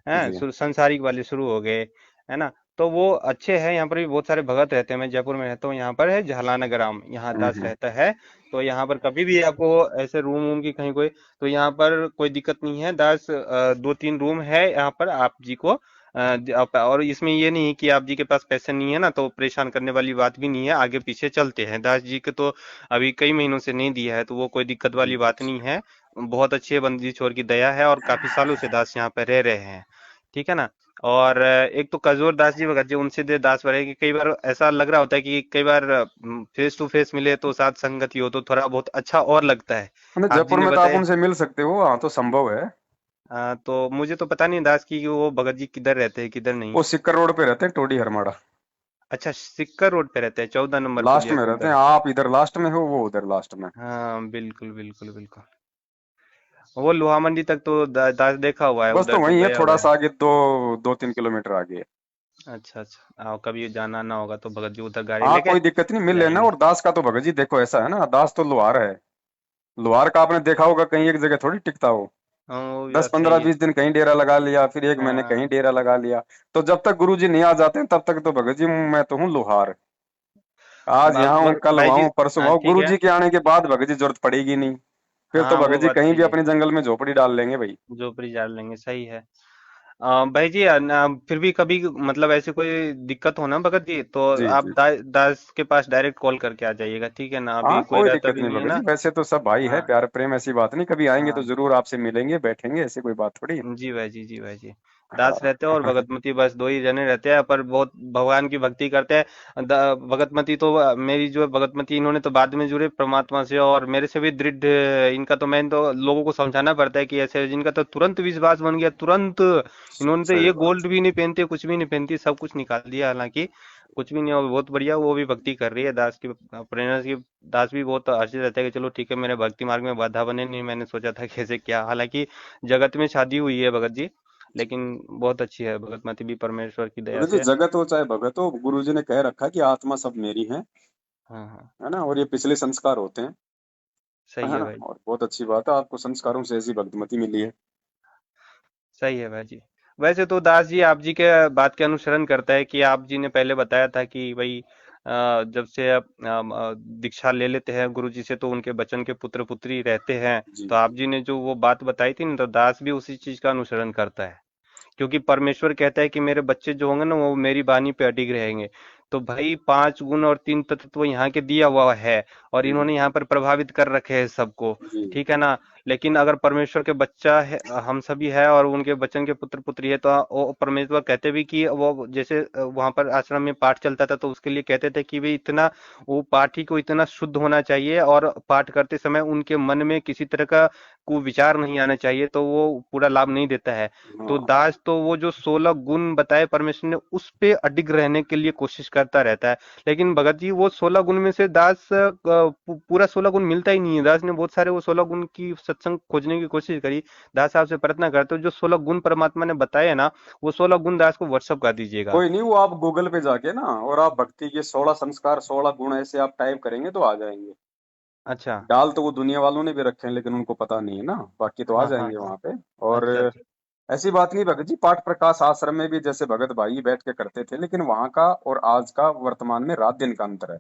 है जी संसारिक वाले शुरू हो गए, है ना। तो वो अच्छे हैं, यहाँ पर भी बहुत सारे भगत रहते हैं, मैं जयपुर में रहता हूँ, यहाँ पर है झालाना ग्राम, यहाँ दास हम्म। रहता है। तो यहाँ पर कभी भी आपको ऐसे रूम वूम की कहीं कोई, तो यहाँ पर कोई दिक्कत नहीं है, दास दो तीन रूम है यहाँ पर आप जी को और इसमें ये नहीं है कि आप जी के पास पैसे नहीं है ना तो परेशान करने वाली बात भी नहीं है, आगे पीछे चलते हैं दास जी के, तो अभी कई महीनों से नहीं दिया है, तो वो कोई दिक्कत वाली बात नहीं है। बहुत अच्छे बंदी छोर की दया है और काफी सालों से दास यहाँ पे रह रहे हैं, ठीक है ना। और एक तो कजोर दास जी भगत जी, उनसे दे दास भरे कि कई बार ऐसा लग रहा होता है कि कई बार फेस टू फेस मिले तो साथ संगति हो तो थोड़ा बहुत अच्छा और लगता है। मतलब आप जी जयपुर ने में तो आप बताया। उनसे मिल सकते हो, हाँ तो संभव है। तो मुझे तो पता नहीं दास की कि वो भगत जी किधर रहते हैं किधर नहीं। वो सिक्कर रोड पे रहते हैं, टोडी हरमाड़ा। अच्छा, सिक्कर रोड पे रहते हैं, 14 नंबर लास्ट पुलिया में के रहते हैं, उधर। आप इधर लास्ट में हो, वो उधर लास्ट में। हाँ बिल्कुल बिल्कुल बिल्कुल। वो लोहा मंडी तक तो दास देखा हुआ है, बस तो उधर तो वही है, गया थोड़ा हुआ है। सा आगे, 2-3 किलोमीटर आगे। अच्छा अच्छा, कभी जाना ना होगा तो भगत जी उधर गाड़ी हाँ लेके कोई दिक्कत नहीं, मिल लेना। जाएंगे। और दास का तो भगत जी देखो ऐसा है ना, दास तो लोहार है। लोहार का आपने देखा होगा, कहीं एक जगह थोड़ी टिकता हो। हाँ वो भी दस बात पंद्रह सही है। बीस दिन कहीं डेरा लगा लिया, फिर एक महीने कहीं हाँ डेरा लगा लिया। तो जब तक गुरु जी नहीं आ जाते हैं तब तक तो भगत जी मैं तो हूँ लोहार। आज यहाँ हूँ, कल भाई वहाँ जी। हूँ, परसों हाँ वहाँ हूँ। ठीक गुरु है। जी के आने के बाद भगत जी जरूरत पड़ेगी नहीं। फिर तो हाँ भगत वो जी बात कहीं भी सही है। अपने जंगल में झोपड़ी डाल लेंगे भाई। झोपड़ी जाड़ लेंगे, सही है। भाई जी फिर भी कभी मतलब ऐसे कोई दिक्कत हो ना भगत जी तो जी आप जी। दास के पास डायरेक्ट कॉल करके आ जाइएगा, ठीक है ना, अभी हाँ कोई कोई रहता दिक्कत भी नहीं नहीं है भगत जी, ना। वैसे तो सब भाई है, हाँ प्यार प्रेम, ऐसी बात नहीं। कभी आएंगे तो हाँ। जरूर आपसे मिलेंगे, बैठेंगे, ऐसी कोई बात थोड़ी है। जी भाई जी, जी भाई जी। दास रहते हैं और हाँ। भगतमती, बस दो ही जने रहते हैं, पर बहुत भगवान की भक्ति करते हैं। भगतमती तो मेरी जो है भगतमती, इन्होंने तो बाद में जुड़े परमात्मा से और मेरे से भी दृढ़ इनका, तो मैं तो लोगों को समझाना पड़ता है कि ऐसे जिनका तो तुरंत विश्वास बन गया तुरंत, इन्होंने तो सही ये बात। गोल्ड भी नहीं पहनते, कुछ भी नहीं पहनती, सब कुछ निकाल दिया, हालांकि कुछ भी नहीं, और बहुत बढ़िया वो भी भक्ति कर रही है दास की प्रेरणा की। दास भी बहुत हर्षित रहता है कि चलो ठीक है, मेरे भक्ति मार्ग में बाधा बने नहीं, मैंने सोचा था कैसे क्या, हालांकि जगत में शादी हुई है भगत जी, लेकिन बहुत अच्छी है भगतमती भी परमेश्वर की दया भगत जी से। जगत हो चाहे भगत हो, गुरु जी ने कह रखा है कि आत्मा सब मेरी है। हाँ हाँ। है ना, और ये पिछले संस्कार होते हैं। सही है है ना, भाई। और बहुत अच्छी बात है, आपको संस्कारों से ऐसी भक्तिमती मिली है। सही है भाई जी। वैसे तो दास जी आप जी के बात के अनुसरण करता है कि आप जी ने पहले बताया था कि भाई जब से आप दीक्षा ले लेते हैं गुरु जी से तो उनके बचन के पुत्र पुत्री रहते हैं। जी तो आप जी जी ने जो वो बात बताई थी ना, तो दास भी उसी चीज का अनुसरण करता है। क्योंकि परमेश्वर कहता है कि मेरे बच्चे जो होंगे ना वो मेरी बानी पे अडिग रहेंगे। तो भाई 5 गुण और 3 तत्व तो यहाँ के दिया हुआ है, और जी इन्होंने यहाँ पर प्रभावित कर रखे हैं सबको। जी ठीक है ना। लेकिन अगर परमेश्वर के बच्चा है, हम सभी है और उनके बचन के पुत्र पुत्री है, तो वो परमेश्वर कहते भी कि वो जैसे वहां पर आश्रम में पाठ चलता था तो उसके लिए कहते थे कि भाई इतना वो पाठी को इतना शुद्ध होना चाहिए और पाठ करते समय उनके मन में किसी तरह का कुविचार नहीं आना चाहिए, तो वो पूरा लाभ नहीं देता है। तो हाँ दास तो वो जो 16 गुण बताए परमेश्वर ने उस पे अडिग रहने के लिए कोशिश करता रहता है। लेकिन भगत जी वो 16 गुण में से दास पूरा 16 गुण मिलता ही नहीं है। दास ने बहुत सारे वो 16 गुण की सत्संग खोजने की कोशिश करी। दास साहब से प्रार्थना करते हो जो 16 गुण परमात्मा ने बताए हैं ना, वो 16 गुण दास को व्हाट्सअप कर दीजिएगा। कोई नहीं, वो आप गूगल पे जाके ना और आप भक्ति के 16 संस्कार 16 गुण ऐसे आप टाइप करेंगे तो आ जाएंगे। अच्छा। डाल तो वो दुनिया वालों ने भी रखे हैं लेकिन उनको पता नहीं है ना, बाकी तो आ हाँ हाँ जाएंगे हाँ। वहां पे। और अच्छा अच्छा। ऐसी बात नहीं भगत जी, पाठ प्रकाश आश्रम में भी जैसे भगत भाई बैठ के करते थे, लेकिन वहां का और आज का वर्तमान में रात दिन का अंतर है।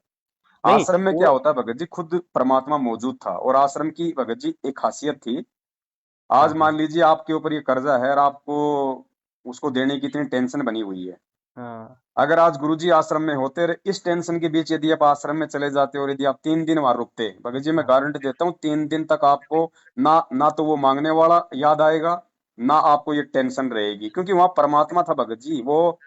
नहीं आश्रम में क्या वो। होता है भगत जी, खुद परमात्मा मौजूद था, और आश्रम की भगत जी एक खासियत थी। हाँ आज हाँ मान लीजिए आपके ऊपर ये कर्जा है और आपको उसको देने की इतनी टेंशन बनी हुई है। हाँ अगर आज गुरुजी आश्रम में होते और इस टेंशन के बीच यदि आप आश्रम में चले जाते और यदि आप 3 दिन वहां रुकते, भगत जी मैं हाँ। गारंटी देता हूँ 3 दिन तक आपको ना ना तो वो मांगने वाला याद आएगा, ना आपको ये टेंशन रहेगी, क्योंकि वहां परमात्मा था भगत जी। वो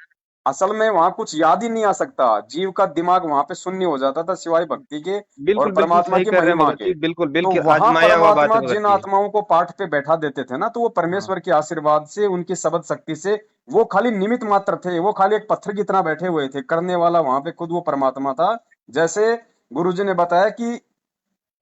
असल में वहां कुछ याद ही नहीं आ सकता, जीव का दिमाग वहां पे शून्य हो जाता था सिवाय भक्ति के और बिल्कुल बिल्कुल परमात्मा सही की कह रहे हैं महिमा भगत के। जी, बिल्कुल तो बिल्कुल वहां आजमाया हुआ बात परमात्मा है भगत जिन जी। आत्माओं को पाठ पे बैठा देते थे ना, तो वो हाँ। परमेश्वर के आशीर्वाद से उनकी शब्द शक्ति से वो खाली निमित्त मात्र थे, वो खाली एक पत्थर की तरह बैठे हुए थे, करने वाला वहां पे खुद वो परमात्मा था। जैसे गुरुजी ने बताया कि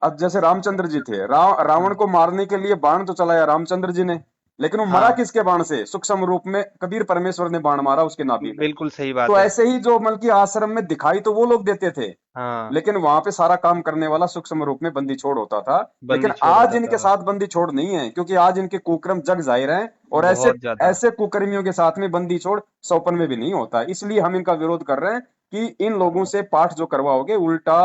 अब जैसे रामचंद्र जी थे, रावण हाँ को मारने के लिए बाण तो चलाया रामचंद्र जी ने, लेकिन वो मरा हाँ। किसके बाण से? सूक्ष्म रूप में कबीर परमेश्वर ने बाण मारा उसके नाभि में। बिल्कुल सही बात तो है। ऐसे ही जो मतलब कि आश्रम में दिखाई तो वो लोग देते थे, हाँ। लेकिन वहां पे सारा काम करने वाला सूक्ष्म रूप में बंदी छोड़ होता था। लेकिन बंदी छोड़ आज होता इनके था। साथ बंदी छोड़ नहीं है, क्योंकि आज इनके कुक्रम जग जाहिर हैं, और ऐसे बहुत ज्यादा। ऐसे कुकर्मियों के साथ में बंदी छोड़ सौपन में भी नहीं होता। इसलिए हम इनका विरोध कर रहे हैं कि इन लोगों से पाठ जो करवाओगे उल्टा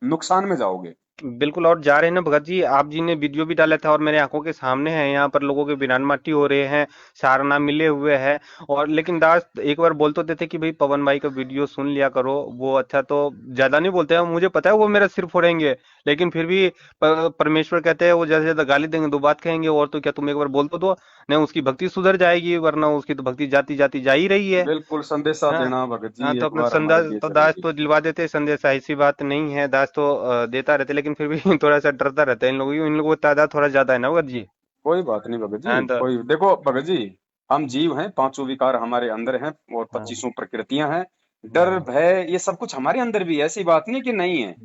नुकसान में जाओगे। बिल्कुल, और जा रहे हैं ना भगत जी, आप जी ने वीडियो भी डाला था और मेरे आंखों के सामने है, यहाँ पर लोगों के बिरान माटी हो रहे हैं, सारना मिले हुए हैं। और लेकिन दास एक बार बोल तो देते कि भाई पवन भाई का वीडियो सुन लिया करो, वो अच्छा तो ज्यादा नहीं बोलते हैं, मुझे पता है वो मेरा सिर फोड़ेंगे। लेकिन फिर भी परमेश्वर कहते हैं वो ज्यादा से ज्यादा गाली देंगे, दो बात कहेंगे, और तो क्या तुम एक बार बोल तो दो, नहीं उसकी भक्ति सुधर जाएगी, वरना उसकी तो भक्ति जाती जाती जा ही रही है। बिल्कुल संदेशा हाँ। देना भगत हाँ जी तो एक अपना बार हमारे संदेश लिए तो दास जरूरी तो है। दिलवा देते हैं संदेश, ऐसी बात नहीं है, दास तो देता रहते, लेकिन फिर भी थोड़ा सा डरता रहता है इन लोगों की तादाद थोड़ा ज्यादा है ना भगत जी। कोई बात नहीं भगत जी, हाँ तो। कोई देखो भगत जी, हम जीव हैं, पांचों विकार हमारे अंदर हैं और हाँ 25 प्रकृतियां हैं। डर हाँ। भय ये सब कुछ हमारे अंदर भी है, ऐसी बात नहीं कि नहीं है,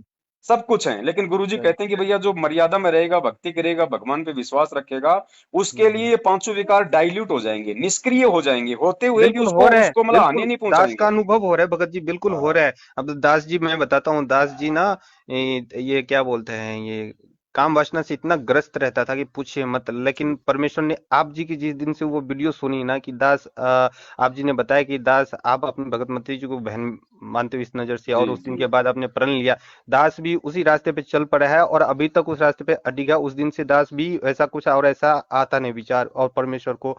सब कुछ है। लेकिन गुरुजी चल। कहते हैं कि भैया जो मर्यादा में रहेगा, भक्ति करेगा, भगवान पे विश्वास रखेगा, उसके हम्म। लिए ये पांचों विकार डाइल्यूट हो जाएंगे, निष्क्रिय हो जाएंगे, होते हुए भी बिल्कुल हो उसको रहा है, उसको मतलब हानि बिल्कुल नहीं दास का पहुंचाएंगे। अनुभव हो रहा है भगत जी, बिल्कुल हो हाँ रहा है। अब तो दास जी मैं बताता हूँ, दास जी ना ये क्या बोलते हैं, ये काम वासना से इतना ग्रस्त रहता था कि पूछिए मत। लेकिन जी परमेश्वर ने आप जी की जिस दिन से वो वीडियो सुनी ना कि दास आप जी ने बताया कि दास आप अपनी भगत माता जी को बहन मानते हो इस नजर से, जी और उस दिन जी के बाद आपने प्रण लिया। दास भी उसी रास्ते पे चल पड़ा है और अभी तक उस रास्ते पे अडिगा। उस दिन से दास भी ऐसा कुछ और ऐसा आता नहीं विचार, और परमेश्वर को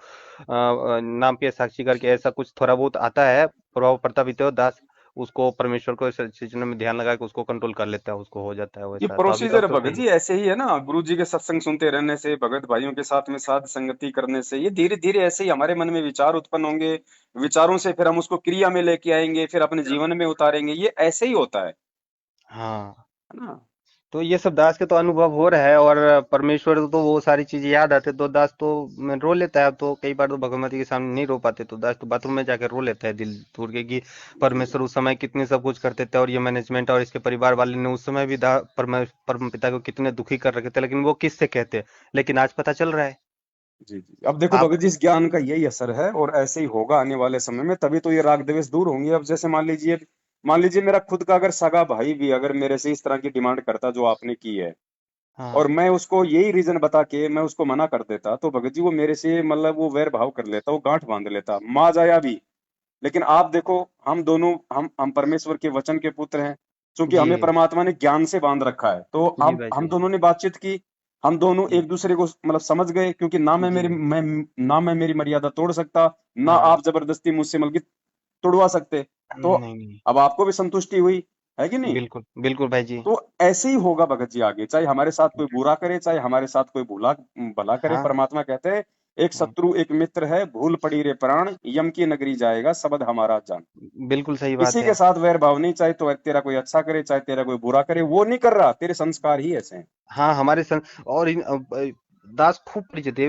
नाम पे साक्षी करके ऐसा कुछ थोड़ा बहुत आता है, प्रभाव पड़ता भी तो दास उसको परमेश्वर को इस चीज में ध्यान लगा के उसको कंट्रोल कर लेता है, उसको हो जाता है ये वैसा। तो अभी प्रोसीजर तक है तो भगत सही है। जी, ऐसे ही है ना, गुरु जी के सत्संग सुनते रहने से, भगत भाइयों के साथ में साध संगति करने से ये धीरे धीरे ऐसे ही हमारे मन में विचार उत्पन्न होंगे। विचारों से फिर हम उसको क्रिया में लेके आएंगे, फिर अपने जीवन में उतारेंगे, ये ऐसे ही होता हाँ। है ना। तो ये सब दास के तो अनुभव हो रहा है, और परमेश्वर तो वो सारी चीजें याद आते तो दास तो रो लेता है। तो कई बार तो भगवती के सामने नहीं रो पाते तो दास तो बाथरूम में जाकर रो लेता है दिल तोड़ के कि जी परमेश्वर उस समय कितने सब कुछ करते थे, और ये मैनेजमेंट और इसके परिवार वाले ने उस समय भी परम पिता को कितने दुखी कर रखे थे, लेकिन वो किससे कहते। लेकिन आज पता चल रहा है। जी जी। अब देखो आप। भगत जी, इस ज्ञान का यही असर है और ऐसे ही होगा आने वाले समय में, तभी तो ये राग द्वेष दूर होंगे। अब जैसे मान लीजिए मेरा खुद का अगर सगा भाई भी अगर मेरे से इस तरह की डिमांड करता जो आपने की है, और हाँ। मैं उसको यही रीजन बता के मैं उसको मना कर देता, तो भगत जी वो मेरे से मतलब वो वैर भाव कर लेता, वो गांठ बांध लेता, माँ जाया भी। लेकिन आप देखो, हम दोनों, हम परमेश्वर के वचन के पुत्र हैं, क्योंकि जी। हमें परमात्मा ने ज्ञान से बांध रखा है, तो जी अब भाई हम जी। दोनों ने बातचीत की, हम दोनों जी। एक दूसरे को मतलब समझ गए, क्योंकि ना मैं मेरी जी। मैं ना मैं मेरी मर्यादा तोड़ सकता, ना हाँ। आप जबरदस्ती मुझसे मतलब कि तोड़वा सकते। तो नहीं नहीं। अब आपको भी संतुष्टि हुई, है कि नहीं? बिल्कुल बिल्कुल भाई जी। तो ऐसे ही होगा भगत जी आगे, चाहे हमारे साथ कोई बुरा करे, चाहे हमारे साथ कोई भूला भला करे। हाँ। परमात्मा कहते हैं, एक हाँ, शत्रु एक मित्र है, भूल पड़ी रे प्राण, यम की नगरी जाएगा सबद हमारा जान। बिल्कुल सही बात किसी के है। साथ वैर भाव नहीं, चाहे तो तेरा कोई अच्छा करे, चाहे तेरा कोई बुरा करे, वो नहीं कर रहा, तेरे संस्कार ही ऐसे हैं। हाँ हमारे संग और दास खूब परिचित है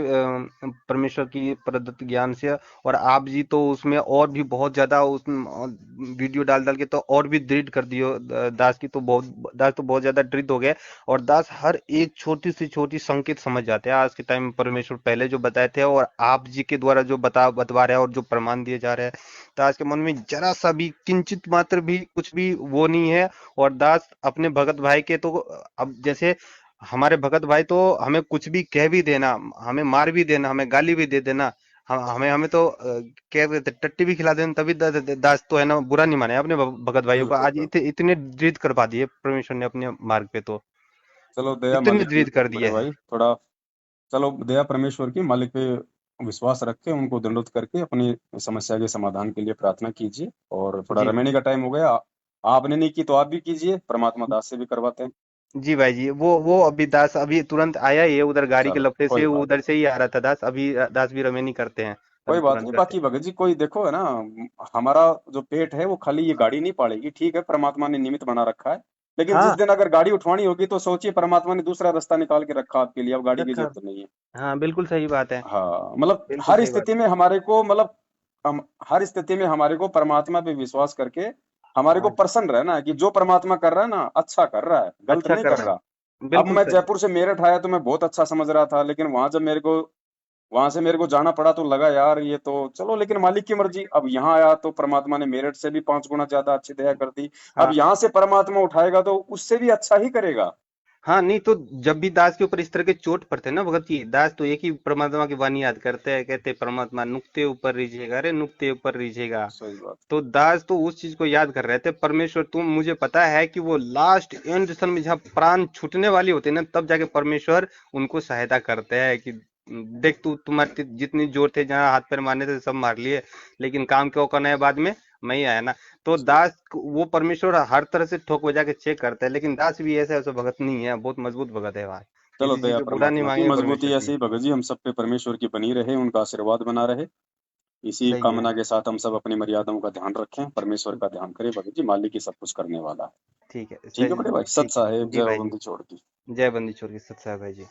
परमेश्वर की प्रदत्त ज्ञान से। और आप जी तो उसमें और भी बहुत ज्यादा उस वीडियो डाल डाल के तो और भी दृढ़ कर दियो। दास की तो बहुत, दास तो बहुत ज्यादा दृढ़ हो गए। और दास हर एक छोटी से छोटी संकेत समझ जाते हैं आज के टाइम में। परमेश्वर पहले जो बताए थे और आप जी के द्वारा जो बतवा रहे हैं और जो प्रमाण दिए जा रहे हैं, दास के मन में जरा सा भी किंचित मात्र भी कुछ भी वो नहीं है। और दास अपने भगत भाई के तो अब जैसे हमारे भगत भाई तो हमें कुछ भी कह भी देना, हमें मार भी देना, हमें गाली भी दे देना, हमें हमें तो क्या कहते हैं, टट्टी भी खिला देना, तभी दास तो है ना बुरा नहीं माने अपने भगत भाइयों को। बिल्कुल आज बिल्कुल। इतने दृढ़ करवा दिए परमेश्वर ने अपने मार्ग पे तो, चलो दया इतने मालिक की, दृढ़ कर बड़े दिए हैं। भाई थोड़ा, चलो दया परमेश्वर की, मालिक पे विश्वास रख के उनको दंडोत करके अपनी समस्या के समाधान के लिए प्रार्थना कीजिए। और थोड़ा जी। रमेनी का टाइम हो गया, आपने नहीं की तो आप भी कीजिए, परमात्मा दास से भी करवाते हैं। जी भाई जी, वो अभी दास अभी तुरंत आया ही है, उधर गाड़ी के चलो लपटे से कोई वो बात उधर से ही आ रहा था दास। अभी दास भी रमेनी करते हैं, कोई अभी बात तुरंत नहीं। करते बाकी भगत जी कोई देखो है ना, हमारा जो पेट है वो खाली ये गाड़ी नहीं पालेगी, ठीक है, परमात्मा ने निमित्त बना रखा है। लेकिन हैं। जिस हाँ। दिन अगर गाड़ी उठवानी होगी तो सोचिए, परमात्मा ने दूसरा रास्ता निकाल के रखा आपके लिए, अब गाड़ी की रखा। जरूरत नहीं है। हाँ बिल्कुल सही बात है। हाँ मतलब बिल्कुल हर सही बात स्थिति है। में हमारे को मतलब, हम हर स्थिति में हमारे को परमात्मा पे विश्वास करके हमारे को हाँ। प्रसन्न रहना है कि जो परमात्मा कर रहा है ना, अच्छा कर रहा है, गलत अच्छा नहीं कर कर रहा रहा। है। अब बिल्कुल मैं सही। जयपुर से मेरठ आया तो मैं बहुत अच्छा समझ रहा था, लेकिन वहां जब मेरे को, वहां से मेरे को जाना पड़ा तो लगा यार ये तो चलो, लेकिन मालिक की मर्जी। अब यहाँ आया तो परमात्मा ने मेरठ से भी 5 गुना ज्यादा अच्छी दया कर दी। अब हाँ। यहाँ से परमात्मा उठाएगा तो उससे भी अच्छा ही करेगा। हाँ नहीं तो जब भी दास के ऊपर इस तरह के चोट पड़ते हैं ना भगत जी, दास तो एक ही परमात्मा की वाणी याद करते हैं, कहते हैं परमात्मा नुक्ते ऊपर रीझेगा, अरे नुक्ते ऊपर रीझेगा। सही बात। तो दास तो उस चीज को याद कर रहे थे, परमेश्वर तुम, मुझे पता है कि वो लास्ट एंड समय में जहाँ प्राण छूटने वाली होते हैं ना, तब जाके परमेश्वर उनको सहायता करते हैं कि देख तू, तुम्हारे जितनी जोर थे, जहाँ हाथ पैर मारने थे सब मार लिए, लेकिन काम क्यों करना है बाद में, मैं ही आया ना। तो सही। दास वो परमेश्वर हर तरह से ठोक बजा के चेक करता है, लेकिन दास भी ऐसा ऐसा भगत नहीं है, बहुत मजबूत भगत है भाई। चलो किसी चीज दया का बुरा नहीं परमात्मा की मांगेंगे मजबूती परमेश्वर ऐसे की। ही भगत जी हम सब पे परमेश्वर की बनी रहे, उनका आशीर्वाद बना रहे। इसी सही है। कामना के साथ हम सब अपनी मर्यादाओं का ध्यान रखें, परमेश्वर का ध्यान करें भगत जी, मालिक ही सब कुछ करने वाला है। ठीक है ठीक है सही। बड़े भाई, सत ठीक है साहेब जी जय भाई जी। बंदी छोड़ की। जय बंदी छोड़ के सत्य साहब भाई जी।